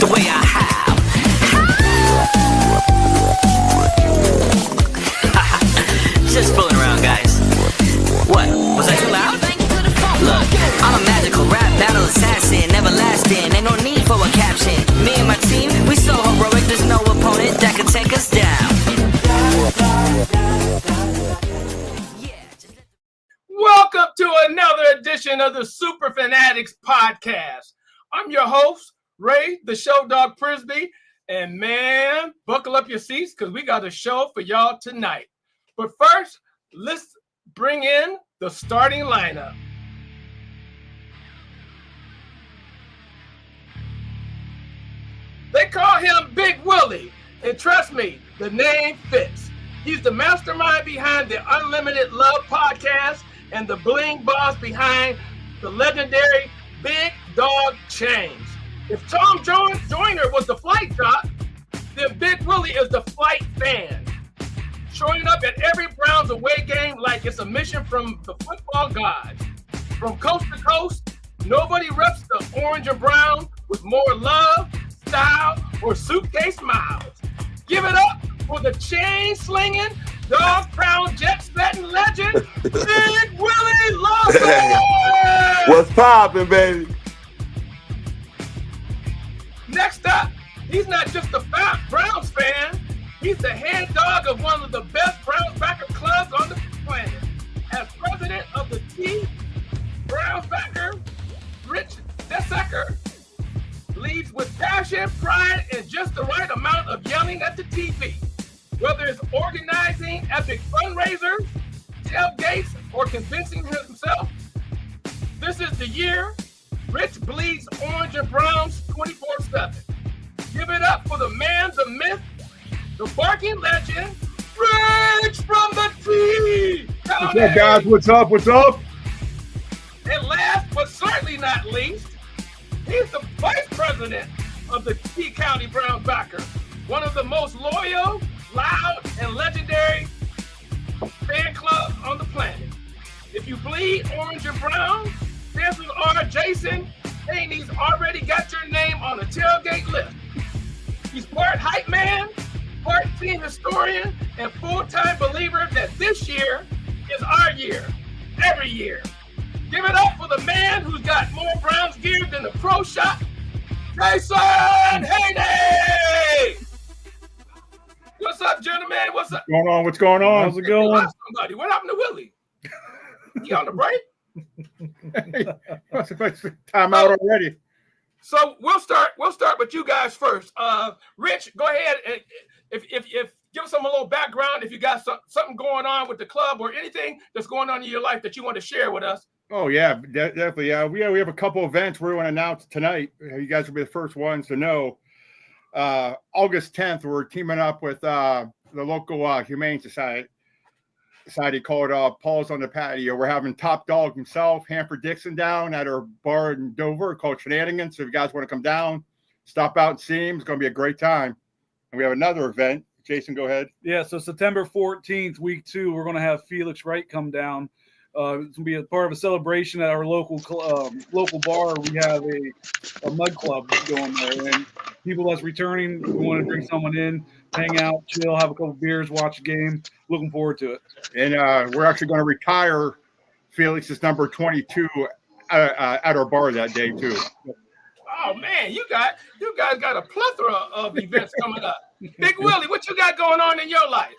the way I have. Just fooling around, guys. What? Was I too loud? Look, I'm a magical rap battle assassin, everlasting, ain't no need for a caption. Me and my team, we so heroic, there's no opponent that can take us down. Welcome to another edition of the Superfan Addicts podcast. I'm your host, Ray, the Showdawg Prisby, and man, buckle up your seats because we got a show for y'all tonight. But first, let's bring in the starting lineup. They call him Big Willie, and trust me, the name fits. He's the mastermind behind the Unlimited Love podcast and the bling boss behind the legendary Big Dog Chains. If Tom Joyner was the flight doc, then Big Willie is the flight fan, showing up at every Browns away game like it's a mission from the football gods. From coast to coast, nobody reps the orange and brown with more love, style, or suitcase miles. Give it up for the chain-slinging, dog-pound, jet-spetting legend, Big Willie Lawson! What's poppin', baby? Next up, he's not just a Browns fan, he's the head dog of one of the best Browns backer clubs on the planet. As president of the T, Browns backer, Rich Desecker leads with passion, pride, and just the right amount of yelling at the TV. Whether it's organizing epic fundraisers, tailgates, or convincing himself, this is the year Rich bleeds orange and browns 24/7. Give it up for the man, the myth, the barking legend, Rich from the T. What's up, guys? What's up? What's up? And last but certainly not least, he's the vice president of the T County Browns backer, one of the most loyal, loud, and legendary fan clubs on the planet. If you bleed orange and brown, chances are Jason Haney's already got your name on the tailgate list. He's part hype man, part team historian, and full-time believer that this year is our year, every year. Give it up for the man who's got more Browns gear than the pro shop, Jason Haney! What's up, gentlemen? What's up? What's going on? How's it going? Somebody. What happened to Willie? He on the break? Time out already. So we'll start with you guys first. Rich, go ahead and if give us a little background if you got something going on with the club or anything that's going on in your life that you want to share with us. Oh yeah, definitely. We have a couple events we're going to announce tonight. You guys will be the first ones to know. August 10th, we're teaming up with the local Humane Society called Paul's on the Patio. We're having Top Dog himself, Hanford Dixon, down at our bar in Dover called Shenanigans. So if you guys want to come down, stop out and see him. It's going to be a great time. And we have another event. Jason, go ahead. Yeah, so September 14th, week 2, we're going to have Felix Wright come down. It's going to be a part of a celebration at our local bar. We have a mud club going there, and people that's returning, we want to bring someone in, hang out, chill, have a couple beers, watch a game. Looking forward to it. And we're actually going to retire Felix's number 22 at our bar that day too. Oh man, you guys got a plethora of events coming up. Big Willie, what you got going on in your life?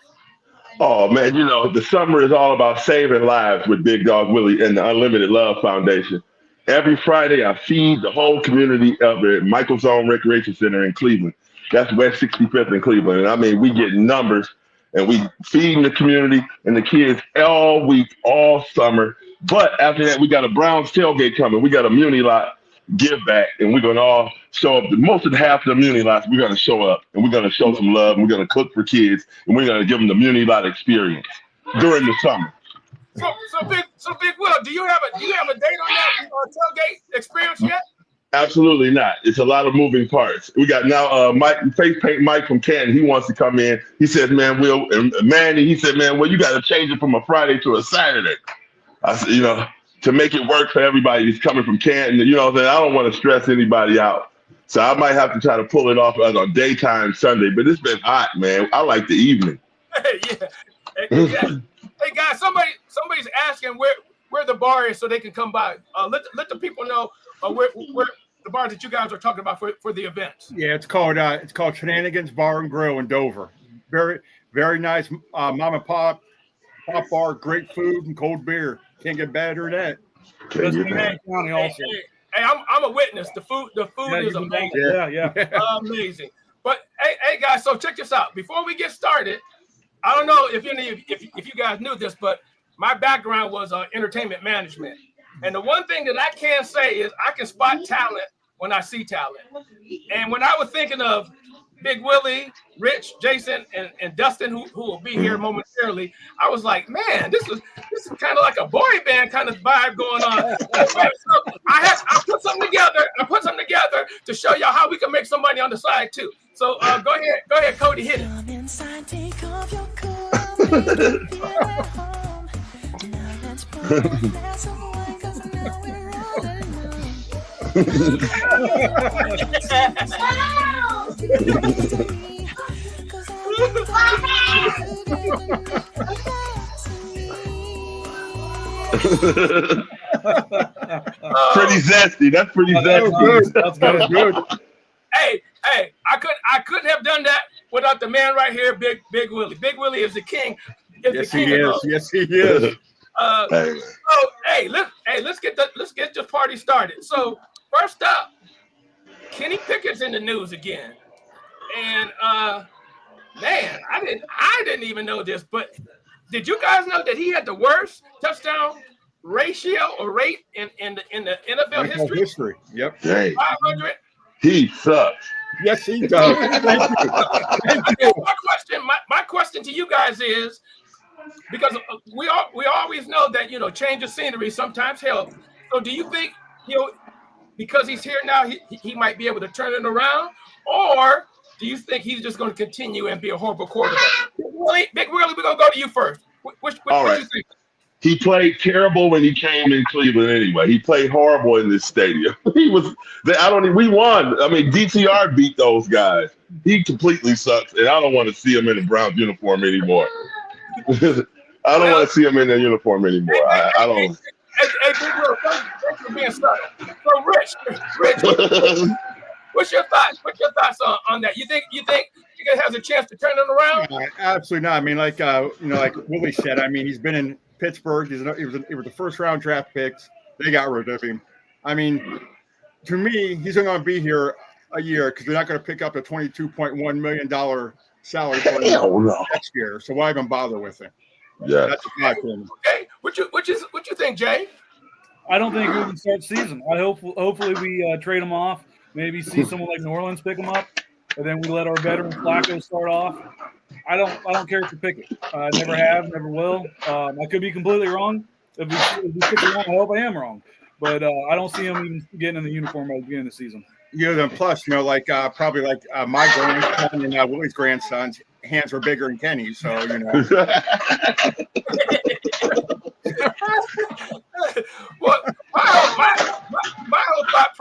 Oh man, the summer is all about saving lives with Big Dog Willie and the Unlimited Love Foundation. Every Friday, I feed the whole community of the Michael's Own Recreation Center in Cleveland. That's West 65th in Cleveland. And I mean, we get numbers and we feeding the community and the kids all week, all summer. But after that, we got a Browns tailgate coming. We got a Muni Lot give back, and we're going to all show up. Most of the half of the Muni Lots, we're going to show up, and we're going to show some love, and we're going to cook for kids, and we're going to give them the Muni Lot experience during the summer. So Big Will, do you have a date on that tailgate experience yet? Absolutely not. It's a lot of moving parts. We got now Face Paint Mike from Canton. He wants to come in. He says, man, Will, and Manny, he said, man, well, you got to change it from a Friday to a Saturday. I said, to make it work for everybody who's coming from Canton, I don't want to stress anybody out. So I might have to try to pull it off on a daytime Sunday, but it's been hot, man. I like the evening. Yeah. Hey guys, somebody's asking where the bar is so they can come by. Let the people know where the bar that you guys are talking about for the events. Yeah, it's called Shenanigans Bar and Grill in Dover. Very, very nice mom and pop bar, great food and cold beer. Can't get better than that. County also. Hey, I'm a witness. The food is amazing. Yeah. Amazing. But hey guys, so check this out. Before we get started, I don't know if you guys knew this, but my background was entertainment management. And the one thing that I can say is I can spot talent when I see talent. And when I was thinking of Big Willie, Rich, Jason, and Dustin, who will be here momentarily, I was like, man, this is kind of like a boy band kind of vibe going on. So I put something together to show y'all how we can make some money on the side too. So go ahead, Cody, hit it. Pretty zesty. That's pretty zesty. That's good. Hey, I couldn't have done that without the man right here, Big Willie. Big Willie is the king. Yes, he is. Let's get this party started. So first up, Kenny Pickett's in the news again, and man, I didn't even know this, but did you guys know that he had the worst touchdown ratio or rate in the NFL history? Yep. 500. He sucks. Yes, he does. Thank you. My question to you guys is, because we always know that change of scenery sometimes helps. So do you think because he's here now, he might be able to turn it around, or do you think he's just going to continue and be a horrible quarterback? Big Willie, we're gonna go to you first. What do you think? He played terrible when he came in Cleveland anyway. He played horrible in this stadium. We won. I mean, DTR beat those guys. He completely sucks, and I don't want to see him in the Browns uniform anymore. I don't want to see him in their uniform anymore. I don't. Hey, Big Will, thanks for being subtle. So, Rich, what's your thoughts? What's your thoughts on that? You think he has a chance to turn it around? Absolutely not. I mean, like Willie said, I mean, he's been in Pittsburgh. He was the first round draft picks. They got rid of him. I mean, to me, he's going to be here a year because they're not going to pick up the $22.1 million salary for him next year. So why even bother with him? Yeah, that's my opinion. Okay, what you think, Jay? I don't think we can start the season. Hopefully we trade him off. Maybe see someone like New Orleans pick him up, and then we let our veteran Flacco start off. I don't care if you pick it. I never have, never will. I could be completely wrong. If we pick it wrong, I hope I am wrong. But I don't see him even getting in the uniform at the beginning of the season. Then plus, probably like my grandson and Willie's grandson's hands were bigger than Kenny's, so Well, my whole thought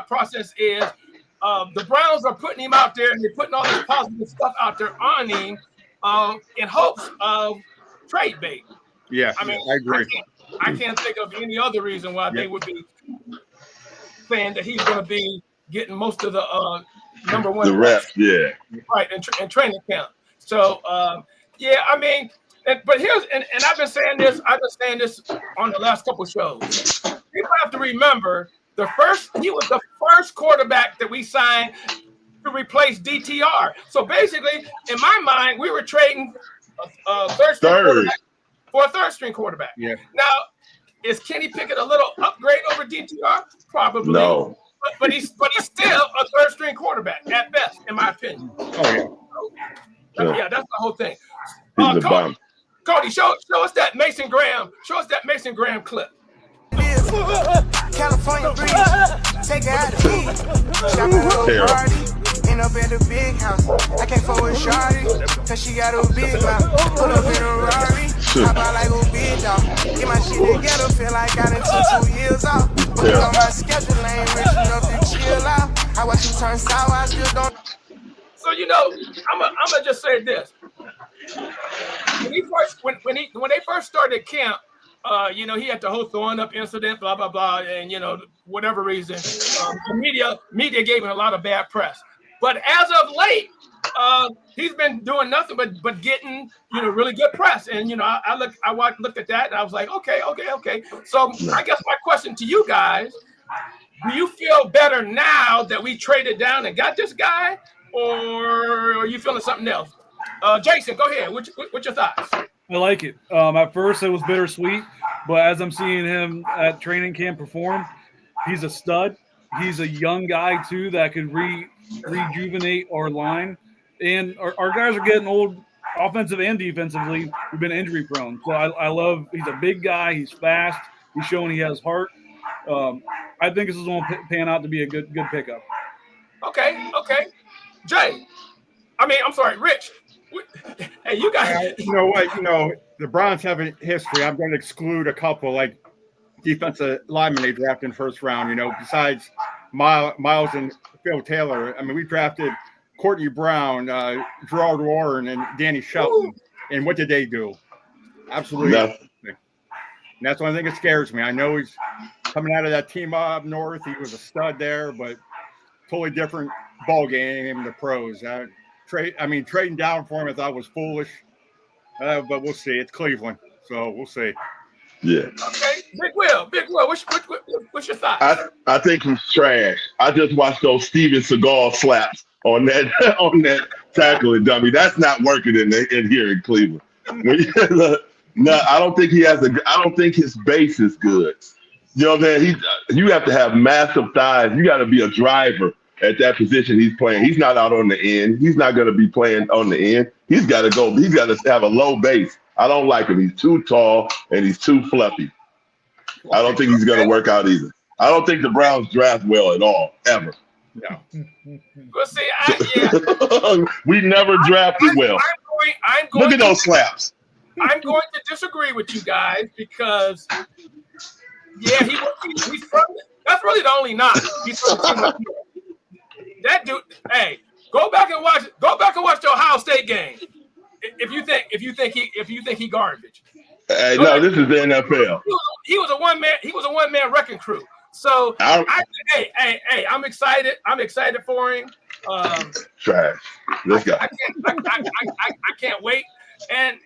process is the Browns are putting him out there and they're putting all this positive stuff out there on him in hopes of trade bait. Yeah, I mean, I agree. I can't think of any other reason why they would be saying that he's going to be getting most of the number one reps, right, in training camp. So I mean, but here's and I've been saying this on the last couple of shows. People have to remember he was the first quarterback that we signed to replace DTR. So basically, in my mind, we were trading a third-string quarterback for a third-string quarterback. Yeah. Now, is Kenny Pickett a little upgrade over DTR? Probably. No. But he's still a third-string quarterback at best, in my opinion. Oh yeah. Yeah, that's the whole thing. Cody, show us that Mason Graham. Show us that Mason Graham clip. California breeze, take her out of beat. Shop at a party, end up at the big house. I can't fuck with Shawty, cause she got a big mouth. Pull up in a Rari, hop out like a big dog. Get my shit together, feel like I done took 2 years off. On my schedule, I ain't rich enough to chill chill out. I watch you turn sour, I still don't. So I'm gonna just say this. When they first started camp, he had the whole throwing up incident, blah blah blah, and whatever reason, the media gave him a lot of bad press. But as of late, he's been doing nothing but getting really good press. And I looked at that and I was like, okay. So I guess my question to you guys: do you feel better now that we traded down and got this guy, or are you feeling something else? Jason, go ahead. What's your thoughts? I like it. At first, it was bittersweet, but as I'm seeing him at training camp perform, he's a stud. He's a young guy, too, that could rejuvenate our line. And our guys are getting old offensive and defensively. We've been injury prone. So I love – he's a big guy. He's fast. He's showing he has heart. I think this is going to pan out to be a good pickup. Okay. Jay. I'm sorry, Rich. Hey, you guys. You know what? The Browns have a history. I'm going to exclude a couple, like defensive linemen they drafted in the first round. Besides Miles and Phil Taylor. We drafted Courtney Brown, Gerard Warren, and Danny Shelton. And what did they do? Absolutely nothing. And that's the only thing that scares me. I know he's coming out of that team up north. He was a stud there, but totally different ball game in the pros. Trading down for him I thought was foolish, but we'll see. It's Cleveland, so we'll see. Yeah. Okay, Big Will, what's your thoughts? I think he's trash. I just watched those Steven Seagal slaps on that tackling dummy. That's not working in here in Cleveland. No, I don't think I don't think his base is good. Man, you have to have massive thighs. You got to be a driver at that position he's playing. He's not out on the end. He's not going to be playing on the end. He's got to go. He's got to have a low base. I don't like him. He's too tall and he's too fluffy. I don't think he's going to work out either. I don't think the Browns draft well at all, ever. No. Well, see, we never drafted well. Look at those slaps. I'm going to disagree with you guys because, he's from. That's really the only knock. He's from the team up here. That dude, hey, go back and watch the Ohio State game. If you think he garbage. Hey, no, this is the NFL. He was a one man wrecking crew. So I'm excited. I'm excited for him. Trash. This guy. I can't wait. And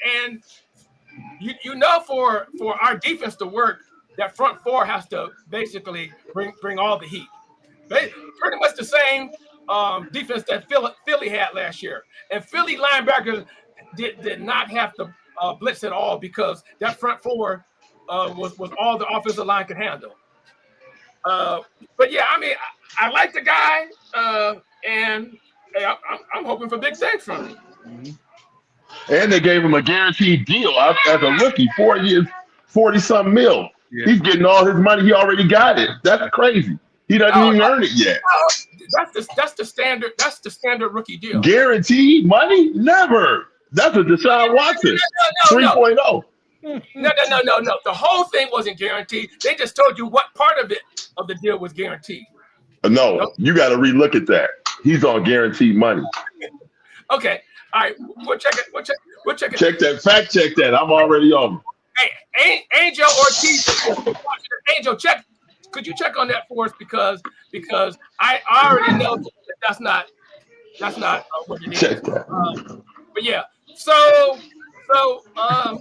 for our defense to work, that front four has to basically bring all the heat. Pretty much the same defense that Philly had last year. And Philly linebackers did not have to blitz at all because that front four was all the offensive line could handle. But yeah, I like the guy, and I'm hoping for big things from him. Mm-hmm. And they gave him a guaranteed deal as a rookie, 4 years, 40-something mil. Yeah. He's getting all his money. He already got it. That's crazy. He doesn't even earn it yet. That's the standard. That's the standard rookie deal. Guaranteed money? Never. That's a Deshaun Watson 3.0. No. The whole thing wasn't guaranteed. They just told you what part of the deal was guaranteed. No, you got to relook at that. He's on guaranteed money. Okay. All right. We'll check it. We'll check it. Check that. Fact check that. I'm already on. Hey, Angel Ortiz. Angel, check. Could you check on that for us because I already know that's not what it is. Check that. But yeah. So our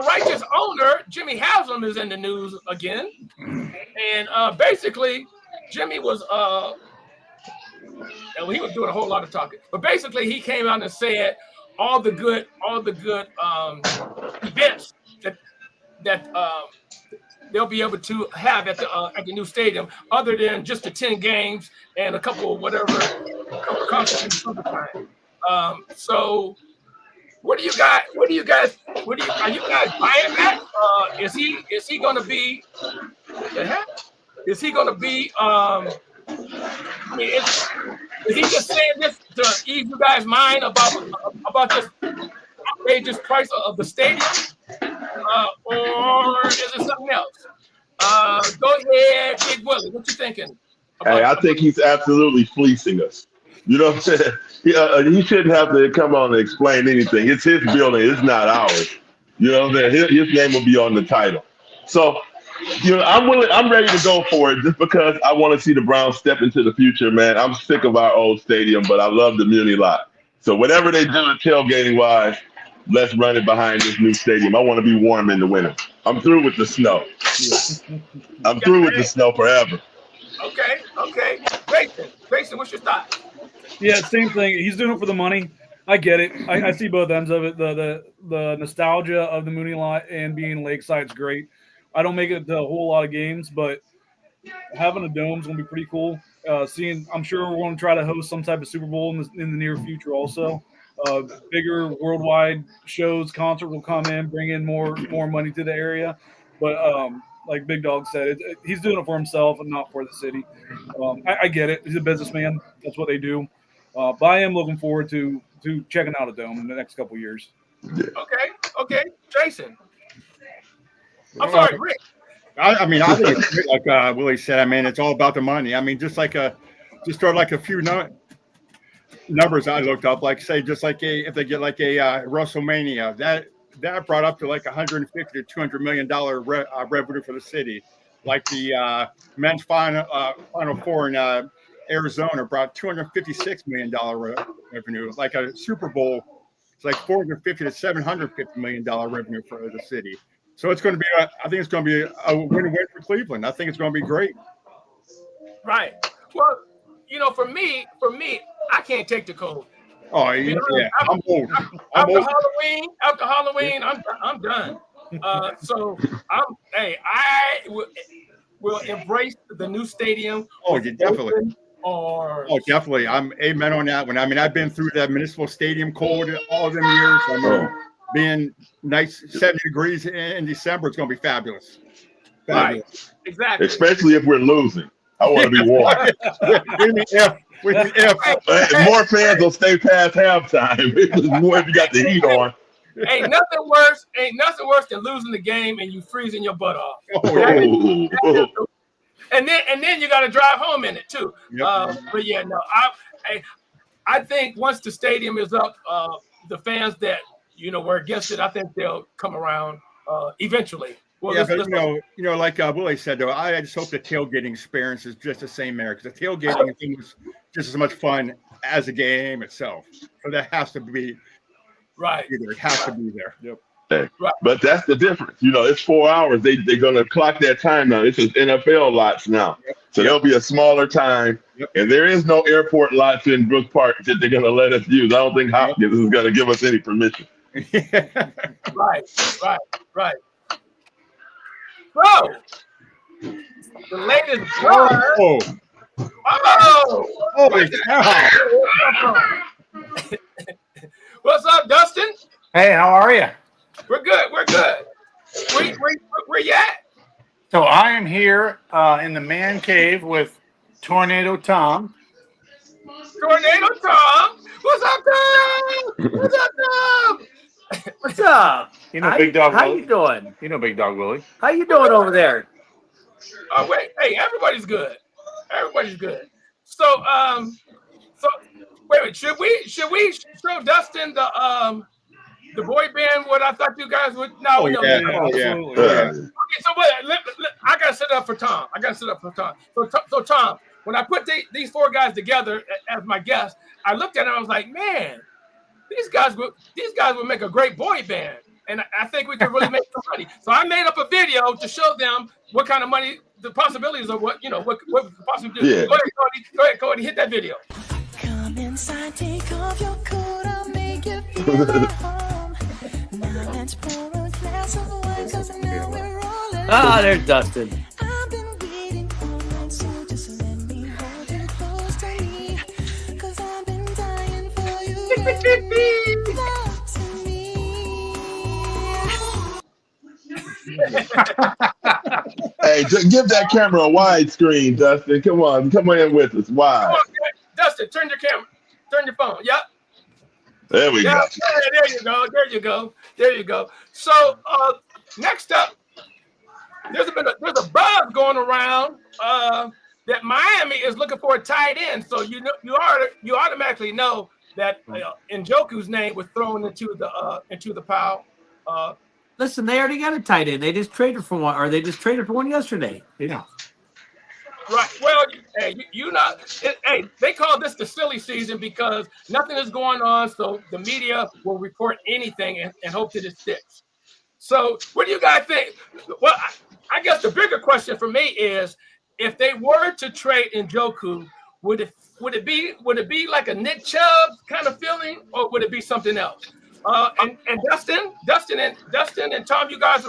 righteous owner, Jimmy Haslam, is in the news again. And basically, Jimmy was he was doing a whole lot of talking. But basically, he came out and said all the good events that they'll be able to have at the new stadium, other than just the 10 games and a couple concerts in the summertime. So are you guys buying that? Is he going to be? The heck? Is he going to be? Is he just saying this to ease you guys' mind about this outrageous price of the stadium, or is it something else? Go ahead, Big Willie. What you thinking? Hey, I think he's absolutely fleecing us. You know what I'm saying? He shouldn't have to come on and explain anything. It's his building. It's not ours. You know what I'm saying? His name will be on the title. So, I'm ready to go for it just because I want to see the Browns step into the future, man. I'm sick of our old stadium, but I love the Muni lot. So whatever they do tailgating wise, let's run it behind this new stadium. I want to be warm in the winter. I'm through with the snow. I'm through with the snow forever. Okay. Grayson, what's your thought? Yeah, same thing. He's doing it for the money. I get it. I see both ends of it. The nostalgia of the Mooney lot and being lakeside is great. I don't make it to a whole lot of games, but having a dome is going to be pretty cool. I'm sure we're going to try to host some type of Super Bowl in the near future also. Bigger worldwide shows, concert will come in, bring in more money to the area. But like Big Dog said, he's doing it for himself and not for the city. I get it. He's a businessman. That's what they do. But I am looking forward to checking out a dome in the next couple of years. Okay. Jason. I'm sorry, Rick. I think it's great, like Willie said. I mean, it's all about the money. I mean, just start like a few numbers I looked up, like say, just like if they get like a WrestleMania, that brought up to like $150 to $200 million revenue for the city. Like the men's final four in Arizona brought $256 million revenue. Like a Super Bowl, it's like $450 to $750 million revenue for the city. So it's going to be, I think it's going to be a win-win for Cleveland. I think it's going to be great. Right. Well, for me, I can't take the cold. Oh, yeah. I'm old. After Halloween, I'm done. So I will embrace the new stadium. Oh, yeah, definitely. Definitely. I'm amen on that one. I mean, I've been through that municipal stadium cold all of them years. I mean, being nice 70 degrees in December, it's going to be fabulous. Right. Exactly. Especially if we're losing. I want to be warm. More fans will stay past halftime. More if you got the heat on. Ain't nothing worse than losing the game and you freezing your butt off. And then you got to drive home in it too. Yep. But yeah, no, I think once the stadium is up, the fans that were against it, I think they'll come around eventually. Well, yeah, but like Willie said, though, I just hope the tailgating experience is just the same there, because the tailgating is just as much fun as the game itself. So that has to be right. It has to be there. Yep. Hey, right. But that's the difference. It's 4 hours. They're going to clock that time now. This is NFL lots now. Yep. So there'll be a smaller time. Yep. And there is no airport lots in Brook Park that they're going to let us use. I don't think Hopkins is going to give us any permission. Right. So, the latest What's up, Dustin? Hey, how are you? We're good. Where you at? So I am here in the man cave with Tornado Tom. Tornado Tom? What's up, Tom? What's up? Big Dog. How you doing? Big Dog Willie. How you doing over there? Oh wait, hey, everybody's good. So wait, should we show Dustin the boy band? What I thought you guys would. No, we don't. Yeah. Okay, so wait, I gotta set up for Tom. So Tom, when I put these four guys together as my guests, I looked at them. I was like, man, these guys would make a great boy band, and I think we could really make some money. So I made up a video to show them what kind of money, the possibilities of what could possibly do. Yeah. Go ahead, Cody, hit that video. Come inside, take off your coat, I'll make you feel at home. Now let's pour a glass of wine, 'cause now we're rolling. There's Dustin. I've been waiting all night, so just let me hold you close to me, 'cause I've been dying for you. Love to me. Hey, give that camera a wide screen, Dustin. Come on in with us. Wide. Come on, Dustin, turn your phone. Yep. There we go. There you go. So next up, there's a buzz going around that Miami is looking for a tight end. So you automatically know that Njoku's name was thrown into the pile. Listen, they already got a tight end. They just traded for one, or they just traded for one yesterday. Yeah. Right. Well, hey, they call this the silly season because nothing is going on, so the media will report anything and hope that it sticks. So, what do you guys think? Well, I guess the bigger question for me is, if they were to trade Njoku, would it be like a Nick Chubb kind of feeling, or would it be something else? And Dustin and Tom, you guys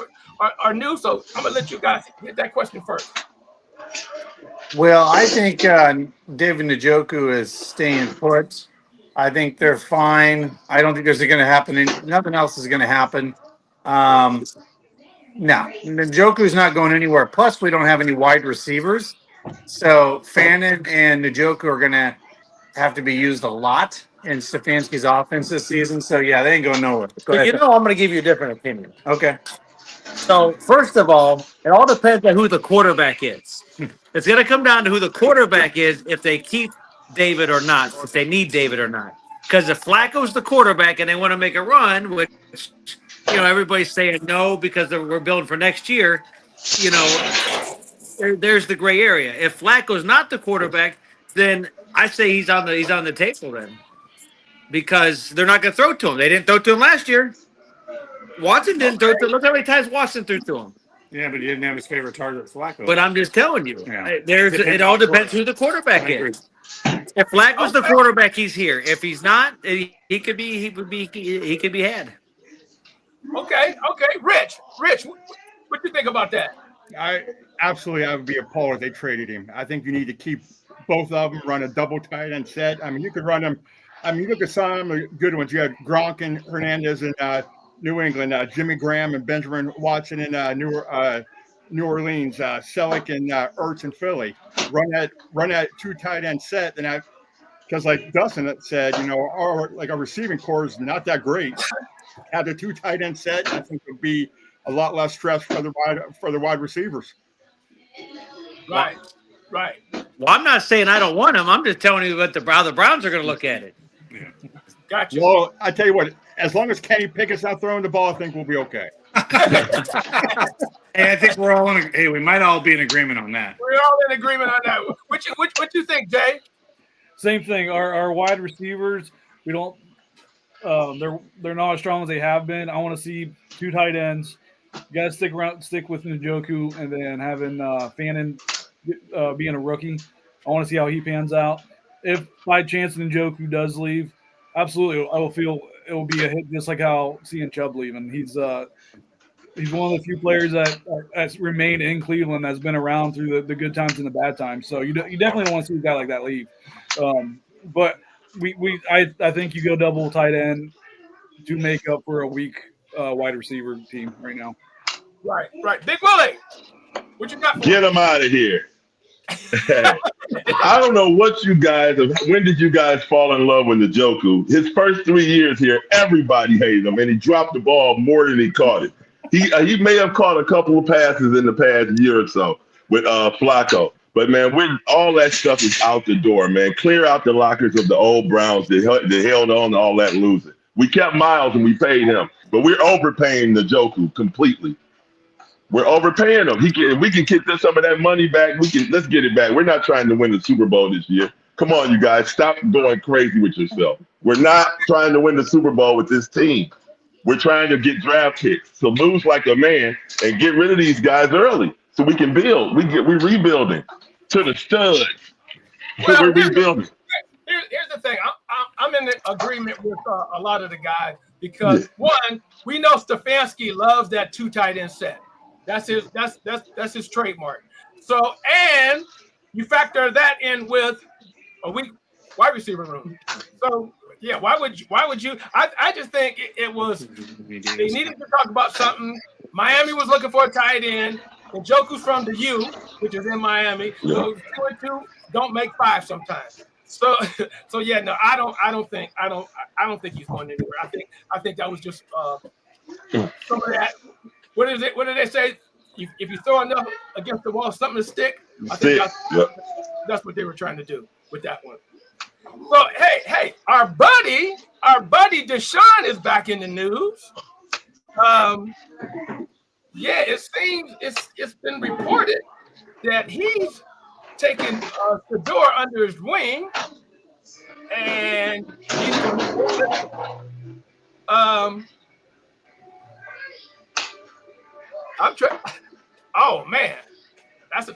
are new, so I'm gonna let you guys get that question first. Well, I think David Njoku is staying put. I think they're fine. I don't think there's going to happen. Nothing else is going to happen. No, Njoku's not going anywhere. Plus, we don't have any wide receivers. So Fannin and Njoku are going to have to be used a lot in Stefanski's offense this season. So, yeah, they ain't going nowhere. Go ahead. I'm going to give you a different opinion. Okay. So, first of all, it all depends on who the quarterback is. It's going to come down to who the quarterback is, if they keep David or not, or if they need David or not. Because if Flacco's the quarterback and they want to make a run, which, everybody's saying no because we're building for next year, there's the gray area. If Flacco's not the quarterback, then I say he's on the table then, because they're not going to throw to him. They didn't throw to him last year. Watson didn't throw to him. Look how many times Watson threw to him. Yeah, but he didn't have his favorite target, Flacco. But I'm just telling you, Yeah. it all depends who the quarterback is. If Flacco's the quarterback, he's here. If he's not, he could be had. Okay. Rich, what do you think about that? I would be appalled if they traded him. I think you need to keep both of them, run a double tight end set. I mean, you could run them. I mean, you look at some good ones. You had Gronk and Hernandez in New England, Jimmy Graham and Benjamin Watson in New Orleans, Selleck and Ertz in Philly. Run that two tight end set, and because like Dustin said, our receiving core is not that great. Have the two tight end set, I think would be a lot less stress for the wide receivers. Right. Well, I'm not saying I don't want him. I'm just telling you how the Browns are going to look at it. Yeah. Gotcha. Well, I tell you what, as long as Kenny Pickett's not throwing the ball, I think we'll be okay. Hey, I think we might all be in agreement on that. We're all in agreement on that. What you think, Jay? Same thing. Our wide receivers, we don't. They're not as strong as they have been. I want to see two tight ends. You got to stick with Njoku, and then having Fannin being a rookie. I want to see how he pans out. If by chance Njoku does leave, absolutely, I will feel it will be a hit, just like how seeing Chubb leaving. He's one of the few players that has remained in Cleveland, that's been around through the good times and the bad times. So you definitely don't want to see a guy like that leave. But I think you go double tight end to make up for a weak wide receiver team right now. Right. Big Willie, what you got? Get him out of here. I don't know what you guys when did you guys fall in love with Njoku? His first 3 years here, everybody hated him, and he dropped the ball more than he caught it. He may have caught a couple of passes in the past year or so with Flacco. But, man, all that stuff is out the door, man. Clear out the lockers of the old Browns that held on to all that losing. We kept Miles and we paid him, but we're overpaying Njoku completely. We're overpaying him. We can get some of that money back. Let's get it back. We're not trying to win the Super Bowl this year. Come on, you guys. Stop going crazy with yourself. We're not trying to win the Super Bowl with this team. We're trying to get draft picks. So lose like a man and get rid of these guys early so we can build. We're rebuilding to the studs. Well, we're rebuilding. Here's the thing. I'm in agreement with a lot of the guys because one, we know Stefanski loves that two tight end set. That's his trademark. So, and you factor that in with a weak wide receiver room. So, yeah, why would you? I just think it was they needed to talk about something. Miami was looking for a tight end. Njoku's from the U, which is in Miami. So 2 and 2 don't make 5 sometimes. So yeah, no, I don't think he's going anywhere. I think that was just some of that. What did they say? if you throw enough against the wall, something to stick. I think that's what they were trying to do with that one. So hey, our buddy Deshaun is back in the news. Yeah, it seems it's been reported that he's taken Shador under his wing, and he's I'm trying. Oh man, that's a.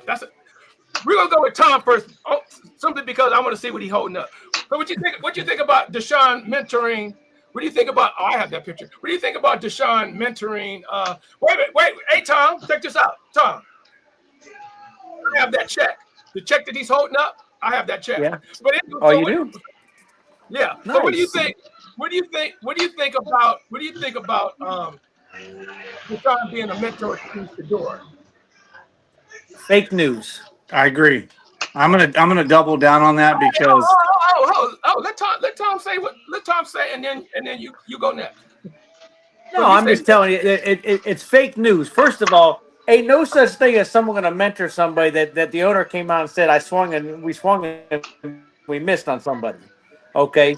We're gonna go with Tom first, simply because I want to see what he's holding up. So what you think about Deshaun mentoring? What do you think about? Oh, I have that picture. What do you think about Deshaun mentoring? Wait. Hey, Tom, check this out. Tom, I have that check. The check that he's holding up, I have that check. Yeah. But you do? Yeah. Nice. So what do you think? What do you think about Deshaun being a mentor to Shador? Fake news. I agree. I'm gonna double down on that because let Tom say, and then you go next. No, I'm just telling you, it's fake news. First of all, ain't no such thing as someone going to mentor somebody that the owner came out and said, we swung and we missed on somebody. Okay,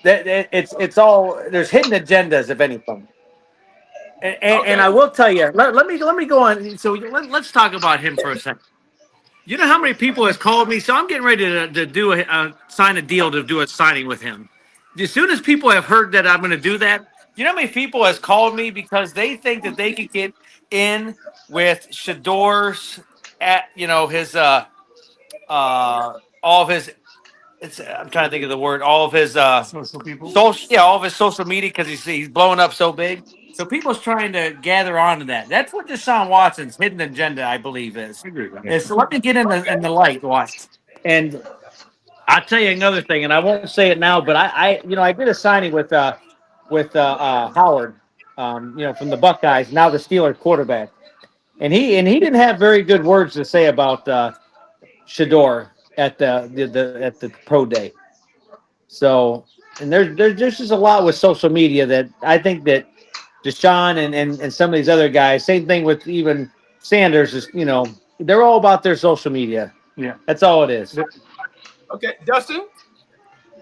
it's all, there's hidden agendas if anything. And I will tell you, let me go on. So let's talk about him for a second. You know how many people has called me? So I'm getting ready to do sign a deal to do a signing with him. As soon as people have heard that I'm going to do that, you know how many people has called me because they think that they could get in with Shador's his all of his. I'm trying to think of the word. All of his social people. All of his social media because he's blowing up so big. So people's trying to gather onto that. That's what Deshaun Watson's hidden agenda, I believe, is. So let me get in the light, watch. And I'll tell you another thing, and I won't say it now, but I did a signing with Howard, from the Buckeyes, now the Steelers quarterback, and he didn't have very good words to say about Shador at the pro day. So, and there's just a lot with social media that I think that Deshaun and some of these other guys, same thing with even Sanders, is they're all about their social media. Yeah, that's all it is. Okay, Dustin.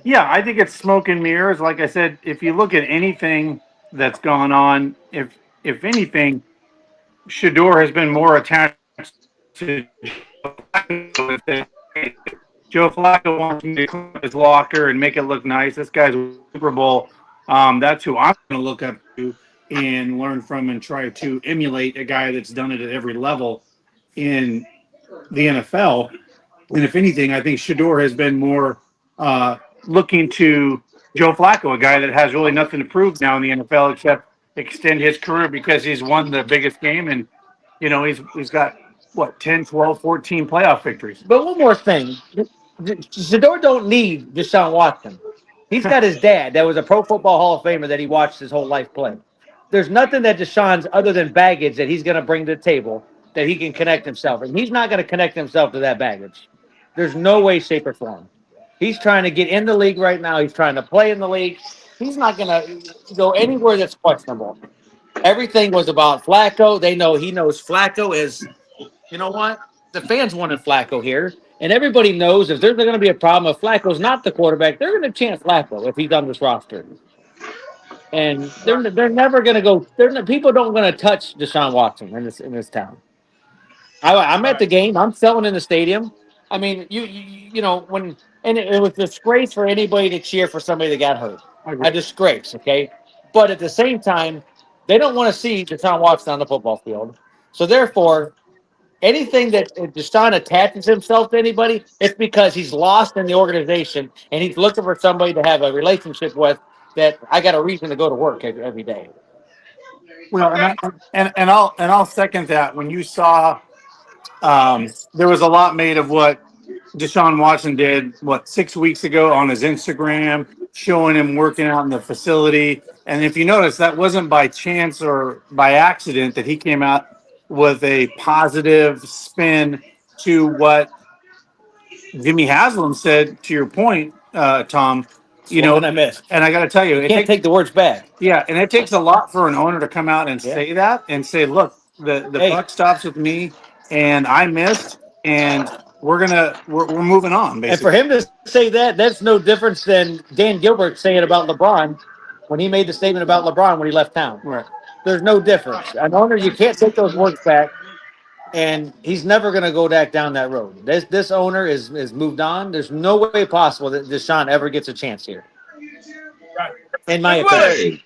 Yeah, I think it's smoke and mirrors. Like I said, if you look at anything that's gone on, if anything, Shador has been more attached to Joe Flacco wants me to clean his locker and make it look nice. This guy's Super Bowl. That's who I'm going to look up to and learn from and try to emulate a guy that's done it at every level in the NFL. And if anything, I think Shador has been more looking to Joe Flacco, a guy that has really nothing to prove now in the NFL except extend his career because he's won the biggest game and, he's got, 10, 12, 14 playoff victories. But one more thing. Shador don't need Deshaun Watson. He's got his dad that was a Pro Football Hall of Famer that he watched his whole life play. There's nothing that Deshaun's other than baggage that he's going to bring to the table that he can connect himself. And he's not going to connect himself to that baggage. There's no way, shape, or form. He's trying to get in the league right now. He's trying to play in the league. He's not going to go anywhere that's questionable. Everything was about Flacco. He knows Flacco is, you know what? The fans wanted Flacco here. And everybody knows if there's going to be a problem, if Flacco's not the quarterback, they're going to chant Flacco if he's on this roster. And they're never going to go. People don't going to touch Deshaun Watson in this town. I'm at the game. I'm selling in the stadium. I mean, it was a disgrace for anybody to cheer for somebody that got hurt. A disgrace, okay? But at the same time, they don't want to see Deshaun Watson on the football field. So therefore, anything that Deshaun attaches himself to anybody, it's because he's lost in the organization and he's looking for somebody to have a relationship with that I got a reason to go to work every day. Well, and I'll second that. When you saw there was a lot made of what Deshaun Watson did 6 weeks ago on his Instagram, showing him working out in the facility. And if you notice, that wasn't by chance or by accident that he came out with a positive spin to what Jimmy Haslam said, to your point, Tom. I missed. And I got to tell you, can't take the words back. Yeah, and it takes a lot for an owner to come out and say that and say, look, The Hey, buck stops with me, and I missed, and we're moving on. and for Basically, him to say that, that's no difference than Dan Gilbert saying about LeBron when he made the statement about LeBron when he left town. right. There's no difference. An owner, you can't take those words back, and he's never going to go back down that road. This owner is moved on. There's no way possible that Deshaun ever gets a chance here, Right. in my Big opinion. Willie.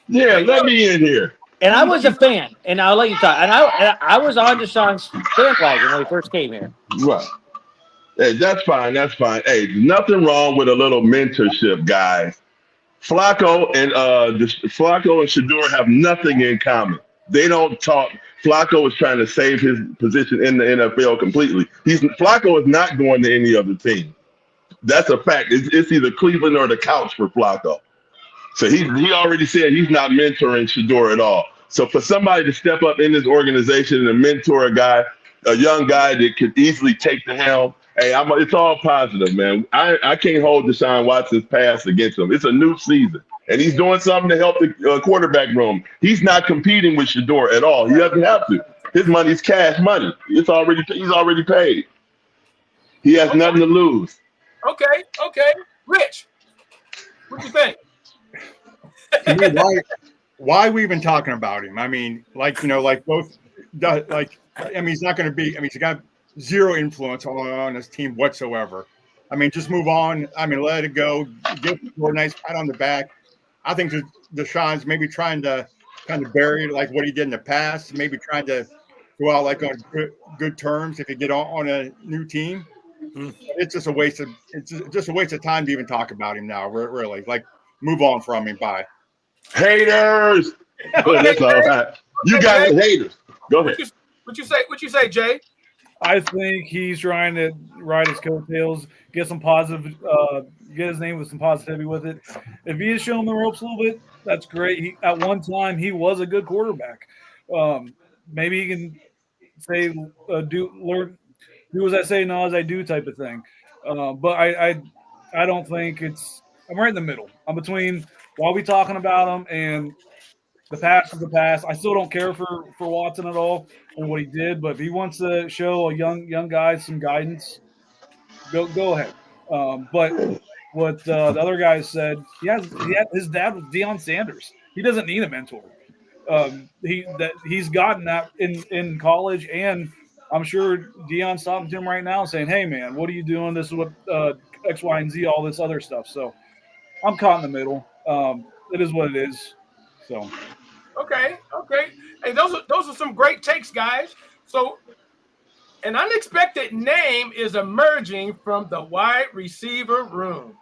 Hey, yeah, let me in here. And I was a fan, and I'll let you talk. And I was on Deshaun's bandwagon when he first came here. Right. Hey, that's fine. That's fine. Hey, nothing wrong with a little mentorship, guys. Flacco and Shador have nothing in common. They don't talk. Flacco is trying to save his position in the NFL completely. Flacco is not going to any other team. That's a fact. It's either Cleveland or the couch for Flacco. So he already said he's not mentoring Shador at all. So for somebody to step up in this organization and mentor a young guy that could easily take the helm, hey, it's all positive, man. I can't hold Deshaun Watson's past against him. It's a new season, and he's doing something to help the quarterback room. He's not competing with Shador at all. He doesn't have to. His money's cash money. He's already paid. He has nothing to lose. Okay. Rich, what you think? To me, why are we even talking about him? I mean, he's not going to be. I mean, he's got zero influence on his team whatsoever. I mean, just move on. I mean, let it go. Give him a nice pat on the back. I think Deshaun's maybe trying to kind of bury like what he did in the past. Maybe trying to go out like on good terms if you get on a new team. It's just a waste of time to even talk about him now. Really, like move on from him. Bye. Haters. That's all right. You guys are haters. Go ahead. What you say, Jay? I think he's trying to ride his coattails, get some positive, get his name with some positivity with it. If he is showing the ropes a little bit, that's great. At one time, he was a good quarterback. Maybe he can say, do as I say, not as I do type of thing. But I don't think I'm right in the middle. I'm between why are we talking about him and the past is the past. I still don't care for Watson at all and what he did, but if he wants to show a young guy some guidance, go ahead. But what the other guys said, his dad was Deion Sanders. He doesn't need a mentor. He's gotten that in college, and I'm sure Deion's talking to him right now saying, hey, man, what are you doing? This is what X, Y, and Z, all this other stuff. So I'm caught in the middle. It is what it is. So. Okay. Hey, those are some great takes, guys. So an unexpected name is emerging from the wide receiver room.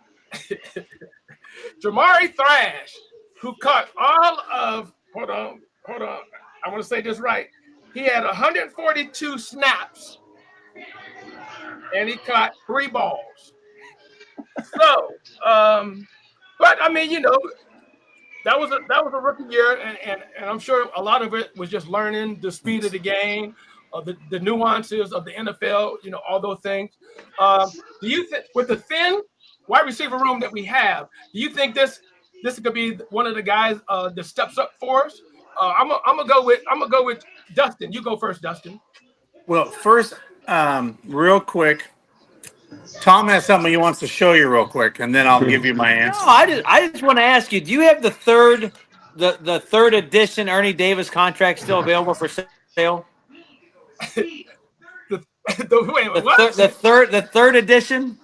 Jamari Thrash, who caught all of hold on. I want to say this right. He had 142 snaps, and he caught 3 balls. So, but I mean, that was a rookie year, and I'm sure a lot of it was just learning the speed of the game, the nuances of the NFL, all those things. Do you think with the thin wide receiver room that we have, do you think this could be one of the guys that steps up for us? I'm gonna go with Dustin. You go first, Dustin. Well, first, real quick, Tom has something he wants to show you real quick, and then I'll give you my answer. No, I just want to ask you: do you have the third edition Ernie Davis contract still available for sale? The third edition.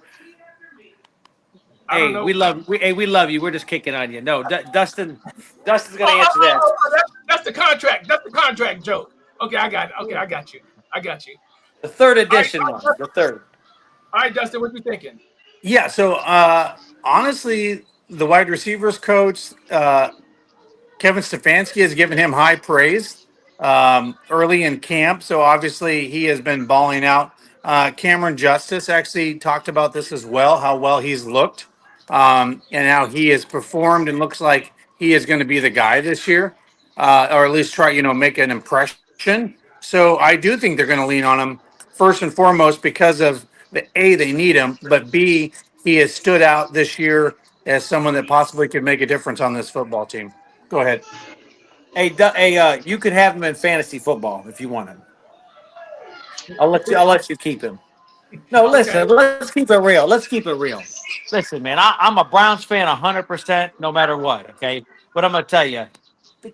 Hey, we love you. We're just kicking on you. No, Dustin's gonna answer that. That's the contract. That's the contract joke. Okay, I got it. Okay, I got you. The third edition one. The third. All right, Dustin, what you thinking? Yeah. So honestly, the wide receivers coach Kevin Stefanski has given him high praise early in camp. So obviously he has been balling out. Cameron Justice actually talked about this as well, how well he's looked and how he has performed and looks like he is going to be the guy this year, or at least try, make an impression. So I do think they're going to lean on him first and foremost because of they need him, but B, he has stood out this year as someone that possibly could make a difference on this football team. Go ahead. You could have him in fantasy football if you want him. I'll let you keep him. No, listen, let's keep it real. Let's keep it real. Listen, man, I'm a Browns fan 100%, no matter what, okay? But I'm going to tell you,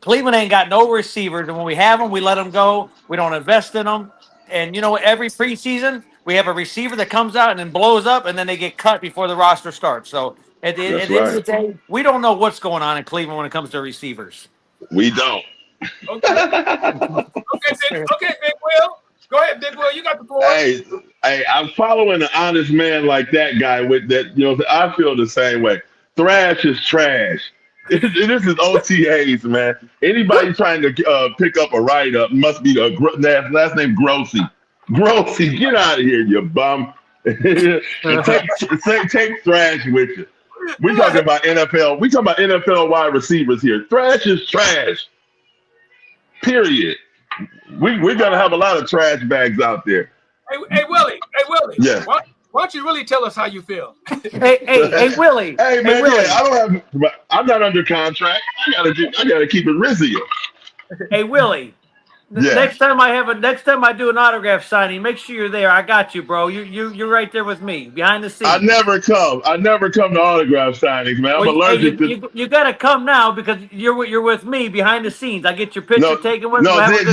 Cleveland ain't got no receivers, and when we have them, we let them go. We don't invest in them. And you know what? Every preseason, we have a receiver that comes out and then blows up, and then they get cut before the roster starts. So at the end of the day, we don't know what's going on in Cleveland when it comes to receivers. We don't. Okay, Big Will. Go ahead, Big Will. You got the floor. Hey, I'm following an honest man like that guy with that. You know, I feel the same way. Thrash is trash. This is OTAs, man. Anybody trying to pick up a write-up must be a last name Grossi. Grossi, get out of here, you bum. take Thrash with you. We talking about NFL. We talking about NFL wide receivers here. Thrash is trash. Period. We're gonna have a lot of trash bags out there. Hey, Willie. Yeah. Why don't you really tell us how you feel? Hey, Willie. Hey, man, Willie. yeah, I'm not under contract. I gotta keep it rizzy. Hey, Willie. Yeah. Next time I do an autograph signing, make sure you're there. I got you, bro. You're right there with me behind the scenes. I never come to autograph signings, man. I'm allergic to. You got to come now because you're with me behind the scenes. I get your picture taken with me. No, then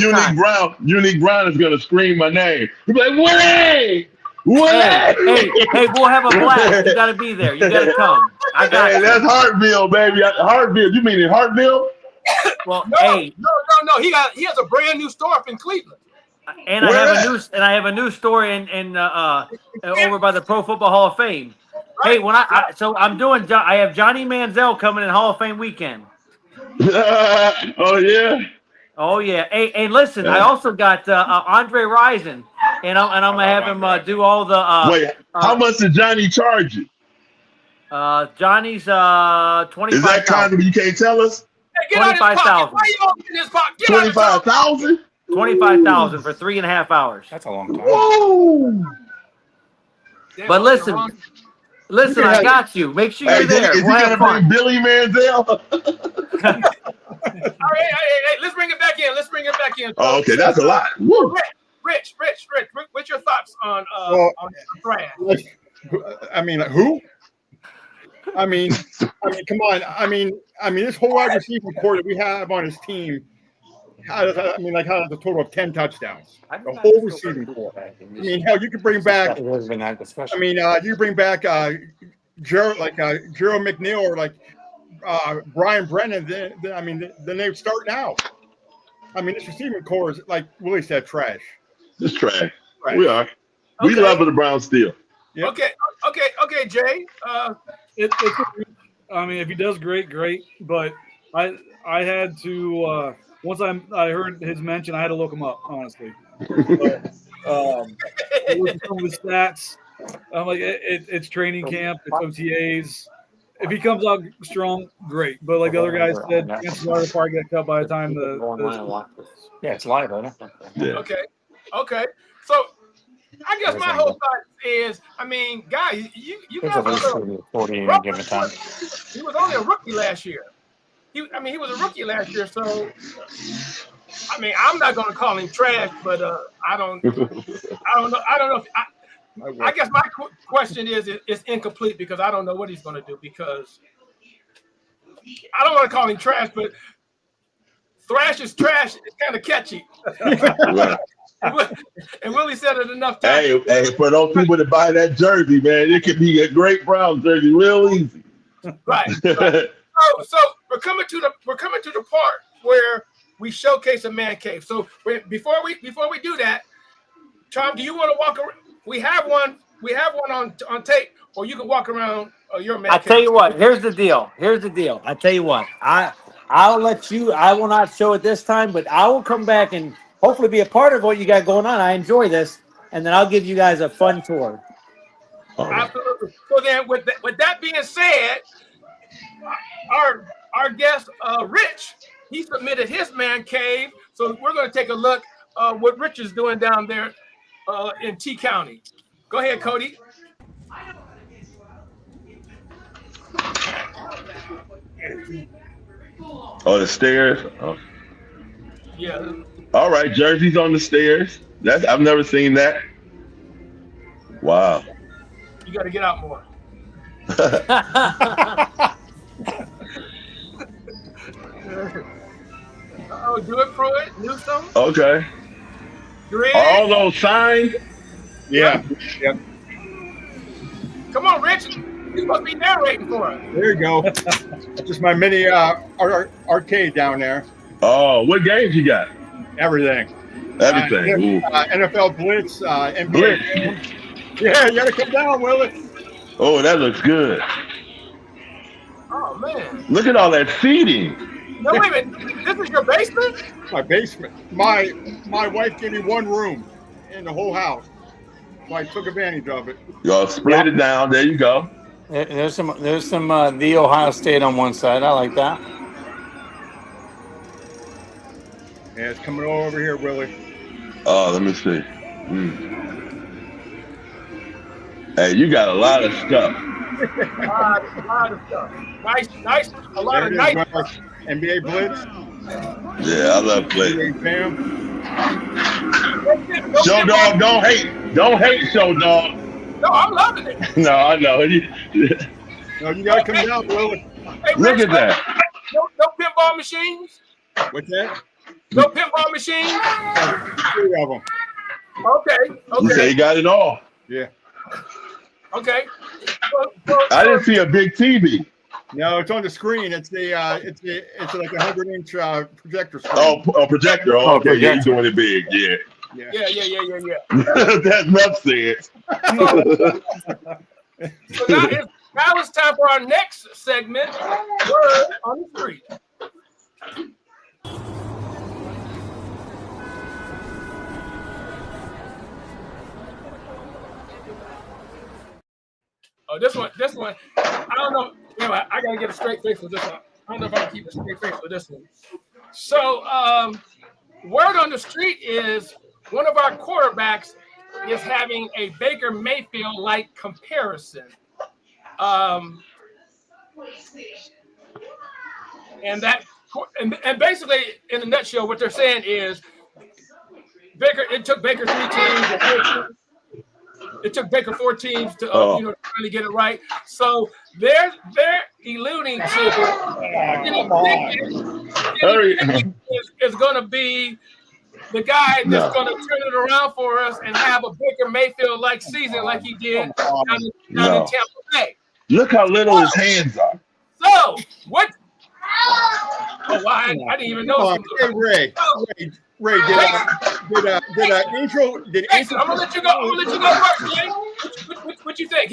Unique Brown is gonna scream my name. He'll be like, Willie! Hey, we'll have a blast. You got to be there. You got to come. I got you. That's Hartville, baby. Hartville. You mean in Hartville? Well, no. He has a brand new store up in Cleveland. And I have a new store in over by the Pro Football Hall of Fame. Right. Hey, I have Johnny Manziel coming in Hall of Fame weekend. Oh yeah. Oh yeah. Hey, listen, I also got Andre Rison, and I'm gonna have him do all the. Wait, how much did Johnny charge you? Johnny's 25,000. Is that kind of you can't tell us? Hey, 25,000. Why you all in his pocket? 25,000. 25,000 for 3.5 hours. That's a long time. Whoa. But listen, I got you. Make sure you're there. Is he gonna bring Billy Manziel? All right, hey, let's bring it back in. Oh, okay, that's a lot. Woo. Rich, what's your thoughts on Thrash? I mean, who? I mean, come on. I mean, this whole wide receiver core that we have on his team has a total of 10 touchdowns. The whole receiving core. I mean, hell, you could bring back. I mean, you bring back Gerald McNeil or Brian Brennan. Then they would start now. I mean, this receiving core is, like Willie said, trash. It's trash. We are. Okay. We love the Browns still. Yep. Okay, Jay. I mean, if he does great. But I had to once I heard his mention, I had to look him up. Honestly, some of the stats. I'm like, it's training camp, it's OTAs. If he comes out strong, great. But like the other guys said, chances are he'll probably get cut by the time it's live, isn't it? Yeah. Okay. So I guess my whole thought is, I mean, guys, you guys are 40 in a given time. He was only a rookie last year. He was a rookie last year, so I mean, I'm not going to call him trash, but I don't know. I guess my question is it's incomplete because I don't know what he's going to do because I don't want to call him trash, but Thrash is trash. It's kind of catchy. And Willie said it enough times. Hey, for those people that buy that jersey, man, it could be a great Browns jersey real easy. Right. So we're coming to the part where we showcase a man cave. So before we do that, Tom, do you want to walk around? We have one on tape, or you can walk around your man cave. I tell you what. Here's the deal. I tell you what. I'll let you. I will not show it this time, but I will come back and hopefully be a part of what you got going on. I enjoy this, and then I'll give you guys a fun tour. Absolutely. So then, with that being said, our guest Rich, he submitted his man cave. So we're going to take a look what Rich is doing down there in T County. Go ahead, Cody. Oh, the stairs. Oh. Yeah, All right, jerseys on the stairs. I've never seen that. Wow. you got to get out more. Oh, do it, Pruitt, Newsom, Okay. Greg. Are all those signed? Yeah. Yep. Come on, Rich. You're supposed to be narrating for us. There you go. Just my mini arcade down there. Oh, what games you got? Everything. Everything. NFL Blitz, NBA. Blitz. Yeah, you got to come down, Willie. Oh, that looks good. Oh, man. Look at all that seating. No, wait a minute. This is your basement? My basement. My wife gave me one room in the whole house, so I took advantage of it. Y'all spread it down. There you go. There's some the Ohio State on one side. I like that. Yeah, it's coming all over here, Willie. Oh, let me see. Hey, you got a lot of stuff. A lot of stuff. Nice. A lot There of it nice is, stuff. NBA Blitz. Yeah, I love playing. NBA Bam. Showdawg, don't hate Showdawg. No, I'm loving it. No, I know. No, you got to come down, Willie. Hey, Look Rich, at that. No pinball machines? What's that? No pinball machines? 3 of them. You say Okay. you got it all. Yeah. Okay. I didn't see a big TV. No, it's on the screen. It's like a 100-inch projector screen. Oh, projector. Oh, okay, yeah, you're doing it big. Yeah. Yeah. That's enough said. So now it's time for our next segment, Word on the Street. Oh, this one. I don't know. You know, I gotta get a straight face with this one. I don't know if I can keep a straight face with this one. So, word on the street is one of our quarterbacks is having a Baker Mayfield-like comparison. And basically, in a nutshell, what they're saying is it took Baker 3 teams. It took Baker 4 teams to really get it right. So they're alluding to is going to be the guy that's going to turn it around for us and have a Baker Mayfield-like season like he did down in Tampa Bay. Look how little his hands are. So what? Oh, I didn't even know. Hey, Ray, did Angel? Jason, I'm gonna let you go first, Jay. What you think?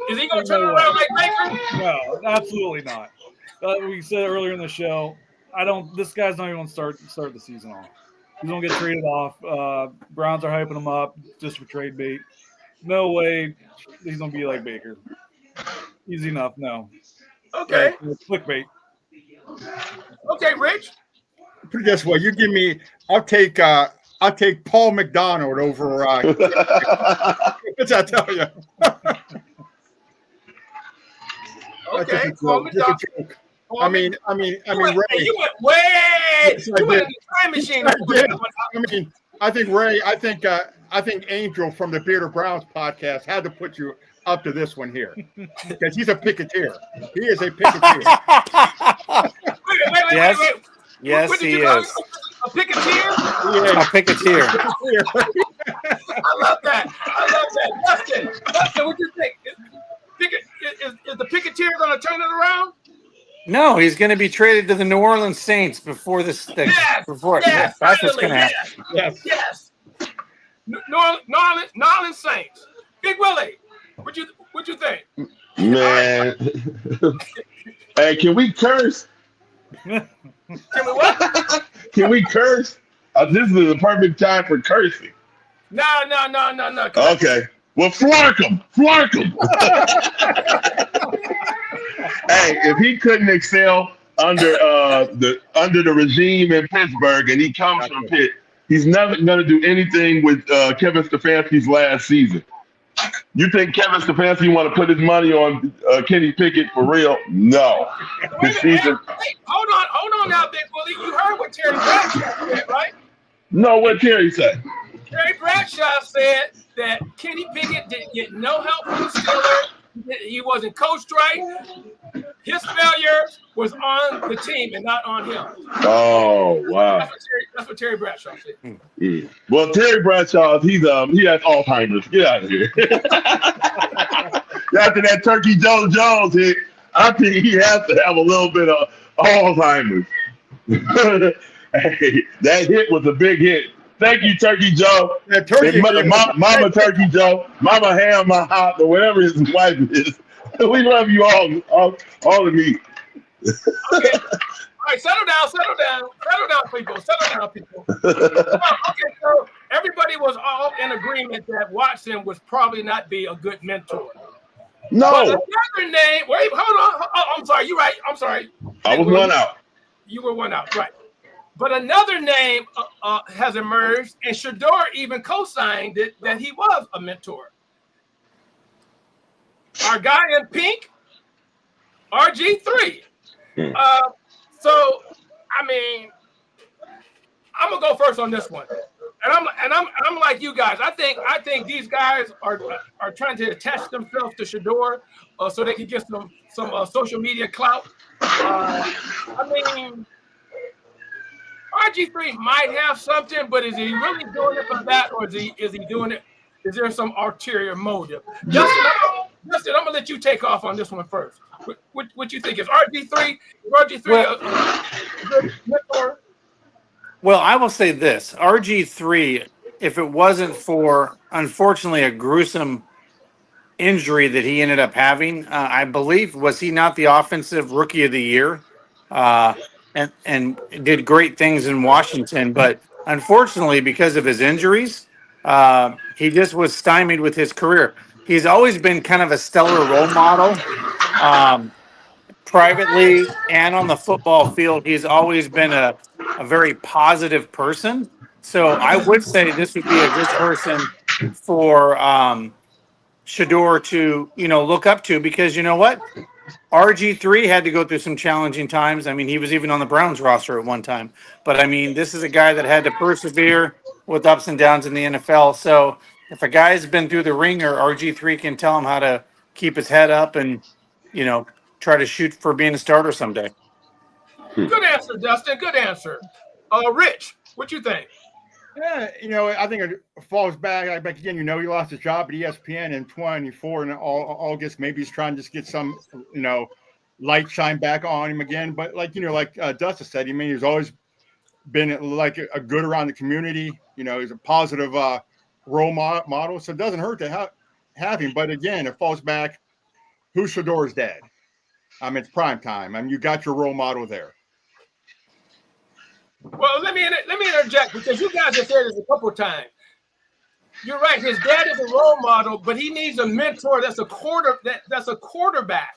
Is he gonna turn it around like Baker? No, absolutely not. We said earlier in the show, this guy's not even gonna start the season off. He's gonna get traded off. Browns are hyping him up just for trade bait. No way he's gonna be like Baker. Easy enough. No. Okay. Clickbait. Okay, Rich. Put it this way: you give me, I'll take Paul McDonald over. What's that tell you? Okay, Paul McDonald. I mean, Ray. You went way. You went in the time machine. I think Ray. I think Angel from the Beard of Browns podcast had to put you up to this one here because he's a picketeer. He is a picketeer. Wait. Yes, he is. A picketeer? A picketeer. I love that. Dustin, what do you think? Is the picketeer going to turn it around? No, he's going to be traded to the New Orleans Saints before this thing. Yes, that's what's going to happen. Yes. New Orleans Saints. Big Willie, what you think? Man. Hey, can we curse? Can we what? Can we curse? This is the perfect time for cursing. No. Okay. Well, flark him. Hey, if he couldn't excel under the regime in Pittsburgh and he comes from Pitt, he's never going to do anything with Kevin Stefanski's last season. You think Kevin Stefanski want to put his money on Kenny Pickett for real? No. His season. Hey, hold on now, Big Willie. You heard what Terry Bradshaw said, right? No, what Terry said? Terry Bradshaw said that Kenny Pickett didn't get no help from the Steelers. He wasn't coached right. His failure was on the team and not on him. Oh, wow. That's what Terry Bradshaw said. Mm. Well, Terry Bradshaw, he has Alzheimer's. Get out of here. After that Turkey Joe Jones hit, I think he has to have a little bit of Alzheimer's. Hey, that hit was a big hit. Thank you, Turkey Joe. Yeah, Mama Turkey Joe, Mama Ham, my hot, or whatever his wife is. We love you all of me. Okay. All right, settle down, people. Okay, so everybody was all in agreement that Watson would probably not be a good mentor. No. But another name. Wait, hold on. Oh, I'm sorry. You're right. I'm sorry. I was one out. You were one out, right? But another name has emerged, and Showdawg even co-signed it that he was a mentor. Our guy in pink, RG3. So, I mean, I'm gonna go first on this one, and I'm like you guys. I think these guys are trying to attach themselves to Showdawg so they can get some social media clout. I mean, RG3 might have something, but is he really doing it for that, or is he doing it? Is there some ulterior motive? Justin, I'm gonna let you take off on this one first. What you think is RG3 a good mentor? Well, I will say this: RG3, if it wasn't for unfortunately a gruesome injury that he ended up having, I believe was he not the offensive rookie of the year, and did great things in Washington, but unfortunately because of his injuries, he just was stymied with his career. He's always been kind of a stellar role model, privately and on the football field. He's always been a very positive person. So I would say this would be a good person for Showdawg to, look up to, because you know what? RG3 had to go through some challenging times. I mean, he was even on the Browns roster at one time. But I mean, this is a guy that had to persevere with ups and downs in the NFL. So if a guy's been through the ringer, RG3 can tell him how to keep his head up and, try to shoot for being a starter someday. Good answer, Dustin. Good answer. Rich, what you think? Yeah, I think it falls back again. He lost his job at ESPN in 24 in August. Maybe he's trying to just get some, light shine back on him again. But like Dustin said, he's always been like a good around the community. He's a positive role model. So it doesn't hurt to have him. But again, it falls back. Who's Showdawg's dad? It's prime time. You got your role model there. Well, let me interject, because you guys have said this a couple of times. You're right. His dad is a role model, but he needs a mentor that's a quarterback.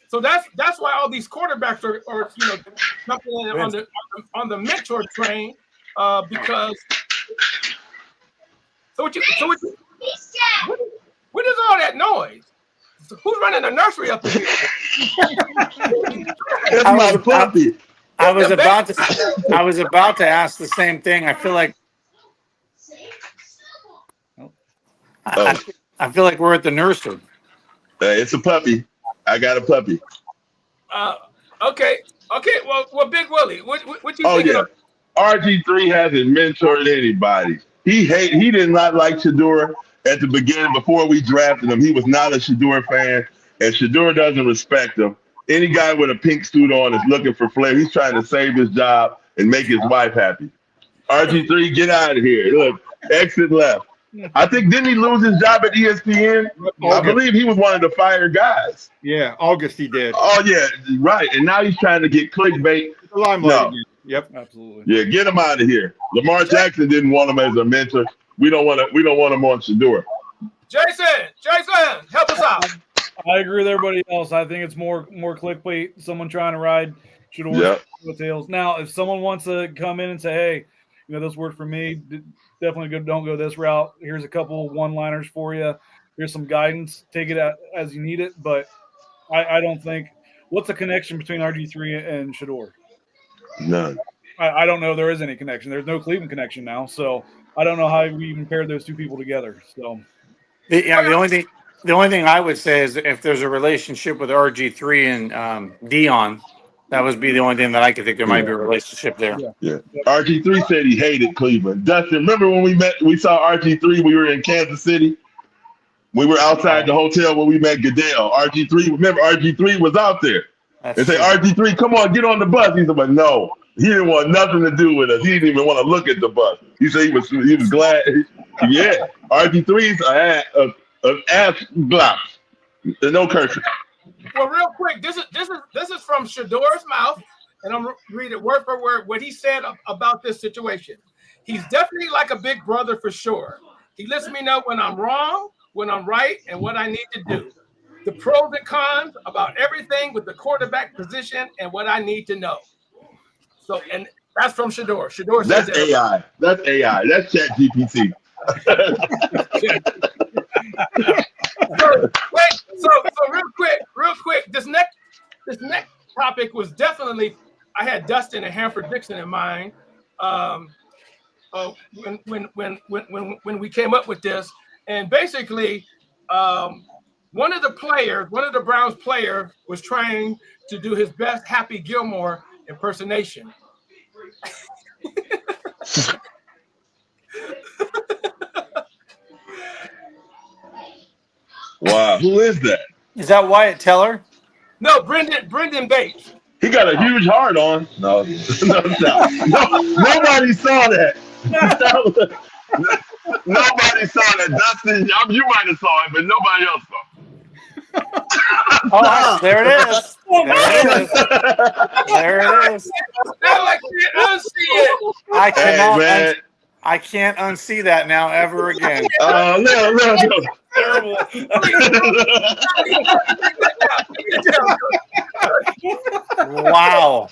So that's why all these quarterbacks are jumping on the mentor train, because. What is all that noise? Who's running the nursery up here? That's my puppy. I was about to ask the same thing. I feel like I feel like we're at the nursery. It's a puppy. I got a puppy. Okay. Well, Big Willie, what you think? Yeah. RG3 hasn't mentored anybody. He did not like Showdawg at the beginning. Before we drafted him, he was not a Showdawg fan, and Showdawg doesn't respect him. Any guy with a pink suit on is looking for flair. He's trying to save his job and make his wife happy. RG3, get out of here. Look, exit left. I think, didn't he lose his job at ESPN? I believe he was one of the fired guys. Yeah, August he did. Oh, yeah, right. And now he's trying to get clickbait. No. Yep, absolutely. Yeah, get him out of here. Lamar Jackson didn't want him as a mentor. We don't want him on Showdawg. Jason, help us out. I agree with everybody else. I think it's more clickbait. Someone trying to ride Showdawg's tails. Now, if someone wants to come in and say, "Hey, this worked for me. Definitely don't go this route. Here's a couple one-liners for you." Here's some guidance. Take it as you need it. But I don't think. What's the connection between RG3 and Showdawg? None. I don't know. There is any connection. There's no Cleveland connection now, so I don't know how we even paired those two people together. So, The only thing I would say is if there's a relationship with RG3 and Dion, that would be the only thing that I could think there might be a relationship there. Yeah. RG3 said he hated Cleveland. Dustin, remember when we saw RG3? We were in Kansas City. We were outside the hotel where we met Goodell. RG3 was out there. They say, RG3, come on, get on the bus. He said, but no, he didn't want nothing to do with us. He didn't even want to look at the bus. He said he was glad. Yeah, RG3's an ass blouse. There's no cursing. Well, real quick, this is from Showdawg's mouth, and I'm read it word for word what he said about this situation. He's definitely like a big brother for sure. He lets me know when I'm wrong, when I'm right, and what I need to do. The pros and cons about everything with the quarterback position and what I need to know. So, and that's from Showdawg. Showdawg says that's AI. That's AI. That's ChatGPT. So real quick. This next topic was definitely I had Dustin and Hanford Dixon in mind. When we came up with this, and basically, one of the Browns players was trying to do his best Happy Gilmore impersonation. Wow, who is that? Is that Wyatt Teller? No, Brendan Bates. He got a huge heart on. No, nobody saw that. Nobody saw that. Dustin, you might have saw it, but nobody else saw it. Oh, there it is. There it is. I can't unsee it. I can't unsee that now ever again. No. terrible. Wow.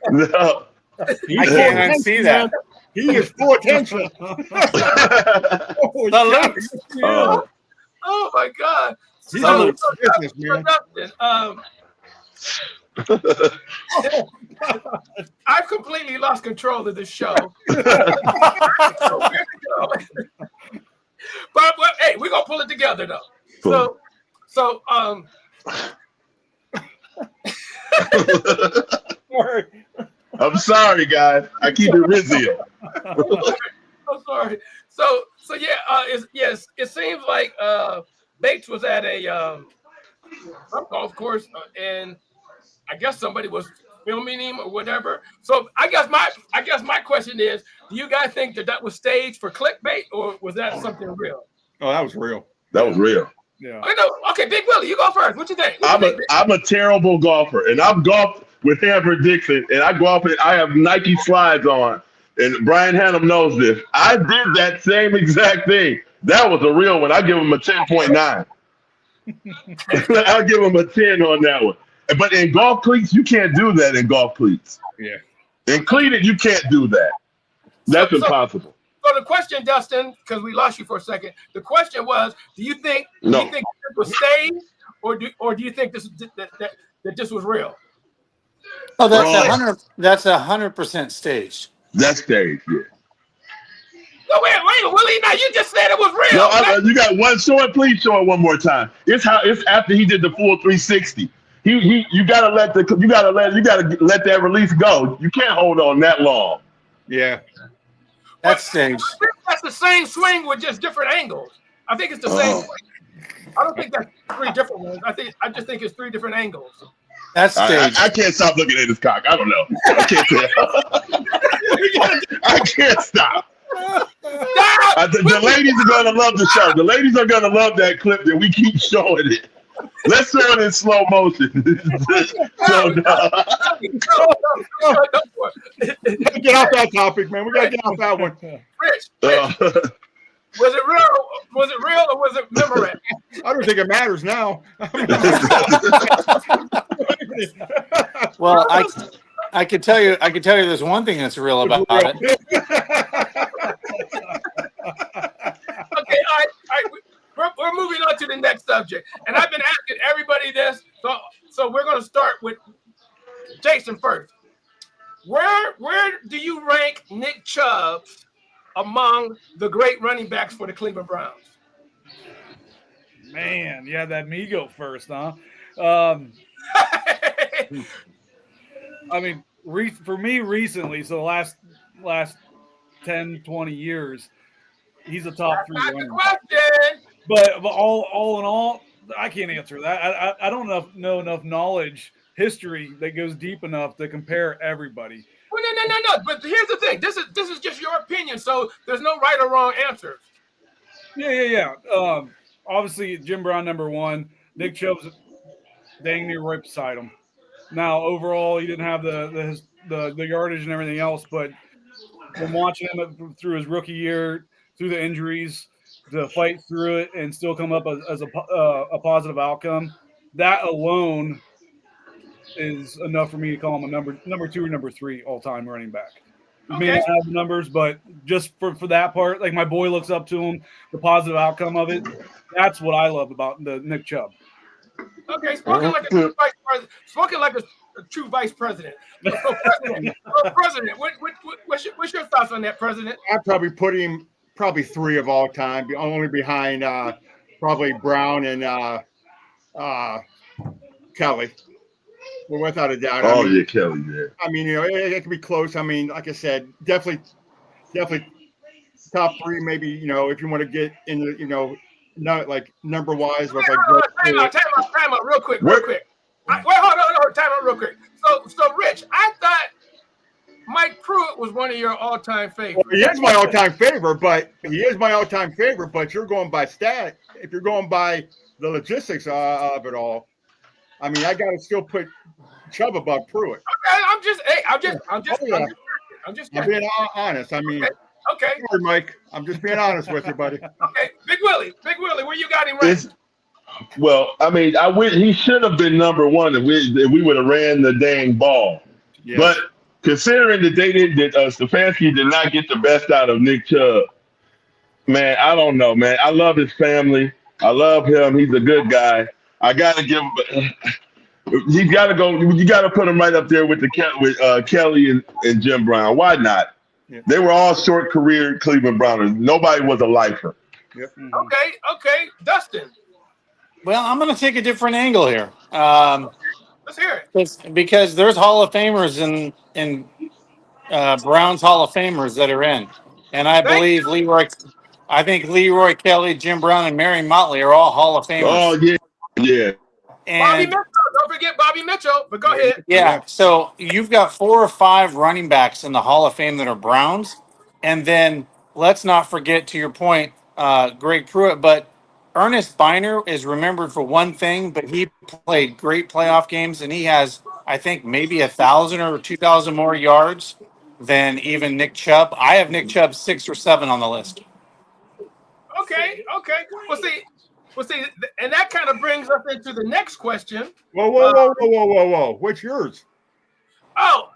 No. I can't unsee that. He is full attention. Oh my God. He's a business, man. I've completely lost control of this show. But hey, we're gonna pull it together though. So I'm sorry, guys. I keep it Rizio. I'm sorry. So yeah, it seems like Bates was at a some golf course, and I guess somebody was filming him or whatever. So I guess my question is, do you guys think that was staged for clickbait, or was that something real? Oh, that was real. That was real. Yeah. I know. Okay, Big Willie, you go first. What you think? I'm a terrible golfer, and I've golfed with Hanford Dixon, and I golf it. I have Nike slides on, and Brian Hannum knows this. I did that same exact thing. That was a real one. I give him a 10.9. I'll give him a 10 on that one. But in golf cleats, you can't do that in golf cleats. Yeah. In cleated, you can't do that. That's impossible. So the question, Dustin, because we lost you for a second, the question was: do you think this was staged, or do you think this that this was real? Oh, that's 100% staged. That's staged, yeah. No, wait, Willie. Now you just said it was real. No, you got one. Please show it one more time. It's after he did the full 360. You gotta let that release go. You can't hold on that long. Yeah. That's staged. That's the same swing with just different angles. I think it's the same swing. I don't think that's three different ones. I just think it's three different angles. That's staged. I can't stop looking at his cock. I don't know. I can't tell. I can't stop. The ladies are gonna love the show. The ladies are gonna love that clip that we keep showing it. Let's show it in slow motion. Get off that topic, man. We gotta get off that one. Rich, was it real? Was it real or was it memory? I don't think it matters now. Well, I could tell you there's one thing that's real about it. Okay, all right. We're moving on on to the next subject. And I've been asking everybody this, so we're going to start with Jason first. Where do you rank Nick Chubb among the great running backs for the Cleveland Browns? Man, yeah, that me go first, huh? I mean, for me recently, so the last 10, 20 years, he's a top 3 running back. But all in all, I can't answer that. I don't know enough knowledge, history that goes deep enough to compare everybody. Well, no. But here's the thing. This is just your opinion, so there's no right or wrong answers. Yeah. Obviously, Jim Brown #1. Nick Chubb's dang near right beside him. Now, overall, he didn't have the yardage and everything else, but from watching him through his rookie year, through the injuries, to fight through it and still come up as a positive outcome, that alone is enough for me to call him a number 2 or number 3 all-time running back. Okay. May not have the numbers, but just for that part, like my boy looks up to him, the positive outcome of it, that's what I love about the Nick Chubb. Okay, spoken like a true vice president. Spoken like a true vice president. So president, what's your thoughts on that, President? I'd probably put him 3 of all time, only behind probably Brown and Kelly. Well, without a doubt. Yeah, Kelly, yeah. I mean, it could be close. I mean, like I said, definitely top 3, maybe, if you want to get into, not like number wise, but time out, real quick. Hold on, time out real quick. So Rich, I thought Mike Pruitt was one of your all-time favorites. Well, he is my all-time favorite, but you're going by stat. If you're going by the logistics of it all, I mean, I got to still put Chubb above Pruitt. Okay, I'm just being honest. I mean, okay. Sorry, Mike. I'm just being honest with you, buddy. Okay, Big Willie, where you got him right? Well, I mean, he should have been number 1 if we would have ran the dang ball. Yeah. But considering that Stefanski did not get the best out of Nick Chubb, man, I don't know, man. I love his family. I love him. He's a good guy. I gotta give him. He's got to go. You got to put him right up there with Kelly and Jim Brown. Why not? Yeah. They were all short career Cleveland Browners. Nobody was a lifer. Yep. Okay, Dustin. Well, I'm going to take a different angle here. Let's hear it. Because there's Hall of Famers in Browns Hall of Famers that are in, and I believe Leroy Kelly, Jim Brown, and Mary Motley are all Hall of Famers. Oh yeah. And Bobby Mitchell, don't forget Bobby Mitchell, but go ahead. Yeah, so you've got 4 or 5 running backs in the Hall of Fame that are Browns. And then let's not forget, to your point, Greg Pruitt, but Ernest Biner is remembered for one thing, but he played great playoff games, and he has, I think, maybe 1,000 or 2,000 more yards than even Nick Chubb. I have Nick Chubb 6 or 7 on the list. Okay. Well, see, and that kind of brings us into the next question. Whoa! What's yours? Oh,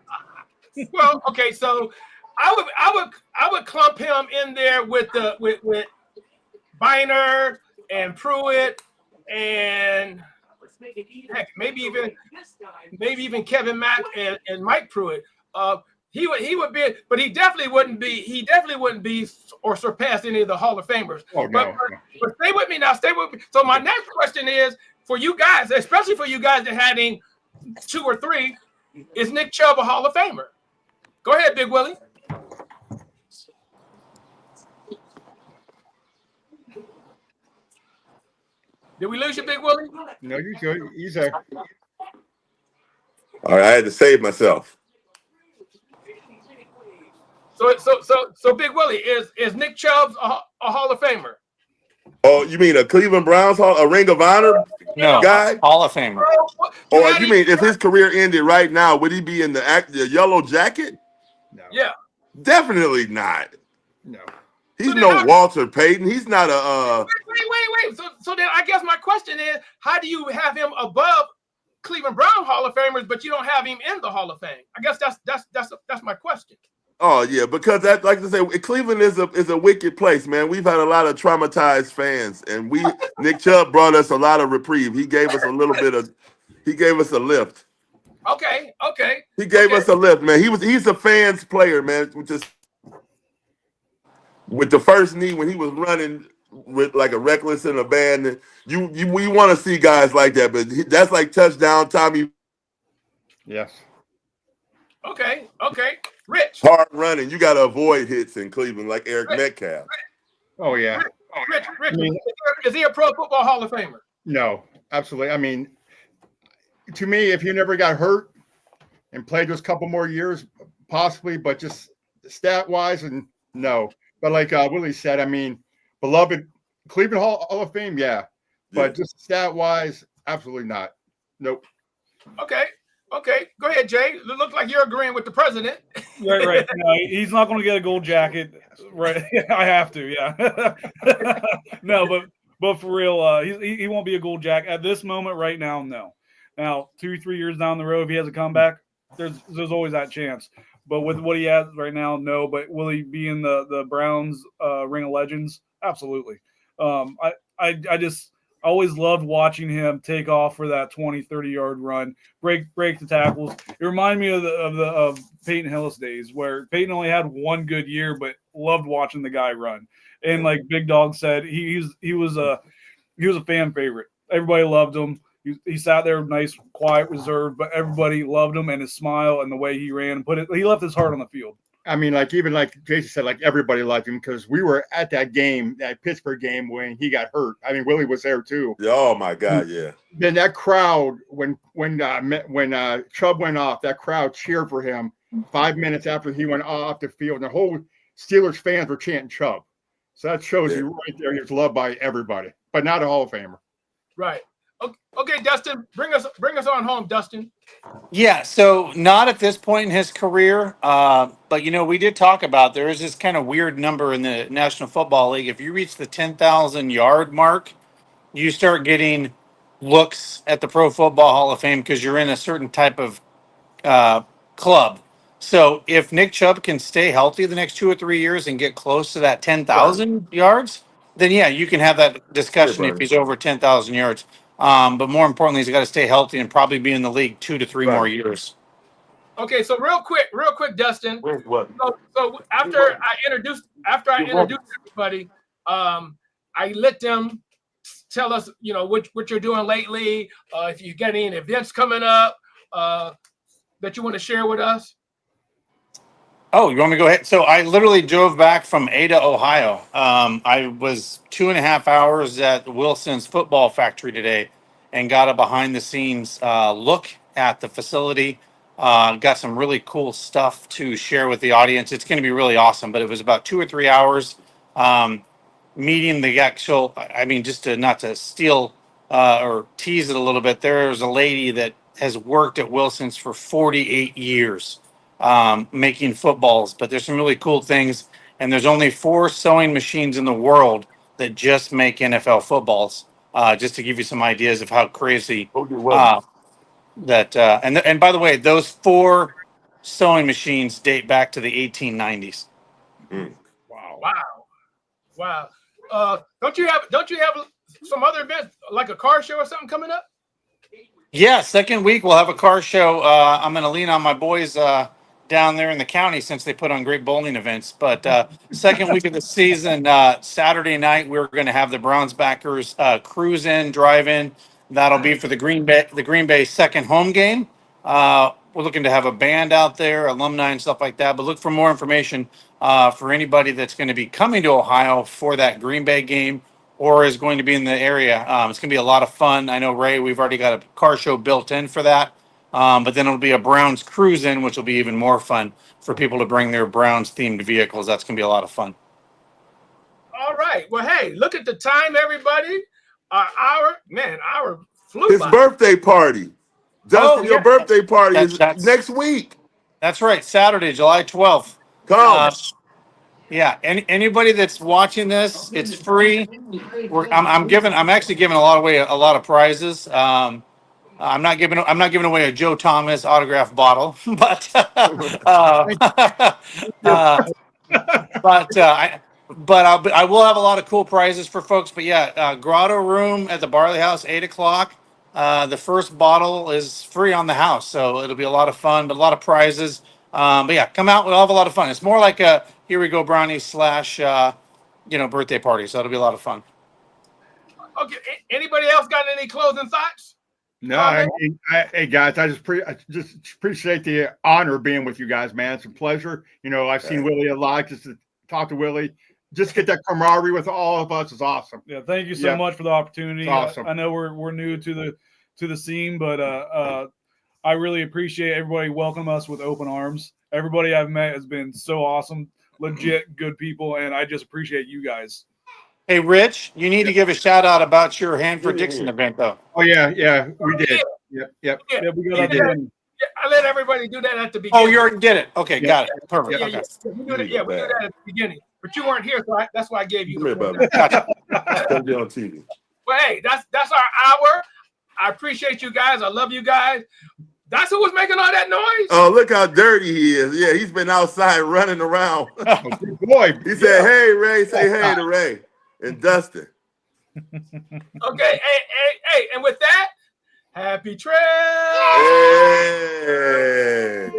well, okay. So I would clump him in there with Biner and Pruitt and heck, maybe even Kevin Mack and Mike Pruitt. He would be, but he definitely wouldn't be or surpass any of the Hall of Famers. Oh, no. But stay with me now. Stay with me. So my next question is for you guys, especially for you guys that had him 2 or 3, is Nick Chubb a Hall of Famer? Go ahead, Big Willie. Did we lose you, Big Willie? No, you're good. He's there. All right, I had to save myself. So Big Willie, is Nick Chubb a Hall of Famer? Oh, you mean a Cleveland Browns a Ring of Honor guy? Hall of Famer. Or you mean if his career ended right now, would he be in the yellow jacket? No. Yeah. Definitely not. No. He's no Walter Payton. He's not a. Wait. So then I guess my question is, how do you have him above Cleveland Brown Hall of Famers, but you don't have him in the Hall of Fame? I guess that's my question. Oh yeah, because that, like I say, Cleveland is a wicked place, man. We've had a lot of traumatized fans, and Nick Chubb brought us a lot of reprieve. He gave us a little bit of, he gave us a lift. Okay. He gave us a lift, man. He's a fans player, man. With the first knee when he was running with like a reckless and abandon. We want to see guys like that, but that's like touchdown Tommy. Yes. Okay. Rich. Hard running. You got to avoid hits in Cleveland like Eric Metcalf. Oh yeah. Rich. I mean, is he a Pro Football Hall of Famer? No, absolutely. I mean, to me, if he never got hurt and played those couple more years, possibly, but just stat wise, and no. But like Willie said, I mean, beloved Cleveland Hall of Fame, yeah. But just stat wise, absolutely not. Nope. Okay. Go ahead, Jay. It looks like you're agreeing with the president. Right. No, he's not going to get a gold jacket. Right. I have to. Yeah. No, but for real, he won't be a gold jacket at this moment right now. No. Now, 2-3 years down the road, if he has a comeback, there's always that chance. But with what he has right now, no. But will he be in the Browns Ring of Legends? Absolutely. I just always loved watching him take off for that 20-30 yard run, break the tackles. It reminded me of Peyton Hillis days where Peyton only had one good year, but loved watching the guy run. And like Big Dog said, he was a fan favorite. Everybody loved him. He sat there nice, quiet, reserved, but everybody loved him and his smile and the way he ran. He left his heart on the field. I mean, like even like Jason said, like everybody liked him because we were at that game, that Pittsburgh game when he got hurt. I mean, Willie was there too. Oh my God, yeah. Then that crowd, when Chubb went off, that crowd cheered for him 5 minutes after he went off the field. And the whole Steelers fans were chanting Chubb. So that shows you right there he was loved by everybody, but not a Hall of Famer. Right. Okay, Dustin, bring us on home, Dustin. Yeah, so not at this point in his career, but we did talk about there is this kind of weird number in the National Football League. If you reach the 10,000 yard mark, you start getting looks at the Pro Football Hall of Fame because you're in a certain type of club. So if Nick Chubb can stay healthy the next 2 or 3 years and get close to that 10,000 yards, then yeah, you can have that discussion if he's over 10,000 yards. But more importantly, he's got to stay healthy and probably be in the league 2 to 3 more years. Okay, so real quick, Dustin. What? So after I introduced everybody, I let them tell us, what you're doing lately. If you got any events coming up that you want to share with us. Oh, you want me to go ahead? So I literally drove back from Ada, Ohio. I was 2.5 hours at Wilson's Football Factory today and got a behind-the-scenes look at the facility. Got some really cool stuff to share with the audience. It's going to be really awesome, but it was about 2 or 3 hours meeting the actual, just not to steal or tease it a little bit, there's a lady that has worked at Wilson's for 48 years. Making footballs, but there's some really cool things. And there's only 4 sewing machines in the world that just make NFL footballs. Just to give you some ideas of how crazy that. And by the way, those 4 sewing machines date back to the 1890s. Wow. Don't you have some other events like a car show or something coming up? Yeah, second week we'll have a car show. I'm going to lean on my boys down there in the county since they put on great bowling events. But second week of the season, Saturday night, we're going to have the Browns backers cruise in, drive in. That'll be for the Green Bay second home game. We're looking to have a band out there, alumni and stuff like that. But look for more information for anybody that's going to be coming to Ohio for that Green Bay game or is going to be in the area. It's going to be a lot of fun. I know, Ray, we've already got a car show built in for that. But then it'll be a Browns cruise in, which will be even more fun for people to bring their Browns themed vehicles. That's going to be a lot of fun. All right. Well, hey, look at the time, everybody. Our flew His by. birthday party. Dustin, your birthday party is next week. That's right. Saturday, July 12th. Come. Yeah. Anybody that's watching this, it's free. I'm actually giving a lot of prizes. I'm not giving away a Joe Thomas autograph bottle, but uh, I will have a lot of cool prizes for folks. But yeah, Grotto Room at the Barley House, 8 o'clock. The first bottle is free on the house, so it'll be a lot of fun, but a lot of prizes. But yeah, come out. We'll have a lot of fun. It's more like a Here We Go Brownie / birthday party, so it'll be a lot of fun. Okay. Anybody else got any closing thoughts? No, hey guys, I just appreciate the honor of being with you guys, man. It's a pleasure. I've seen Willie a lot. Just to talk to Willie, just get that camaraderie with all of us is awesome. Yeah, thank you so much for the opportunity. It's awesome. I know we're new to the scene, but I really appreciate everybody welcoming us with open arms. Everybody I've met has been so awesome, legit good people, and I just appreciate you guys. Hey, Rich, you need to give a shout out about your Hanford Dixon event, though. Oh yeah, we did. Yep. Yeah, we got that. I let everybody do that at the beginning. Oh, you already did it. Okay, got it. Perfect. Yeah, Okay. we do that at the beginning. But you weren't here, so that's why I gave you. Gotcha. Be on TV. Well, hey, that's our hour. I appreciate you guys. I love you guys. That's who was making all that noise. Oh, look how dirty he is. Yeah, he's been outside running around. Good boy. He said, "Hey, Ray, say hey to Ray and Dustin." Okay, hey, and with that, happy trail. Hey.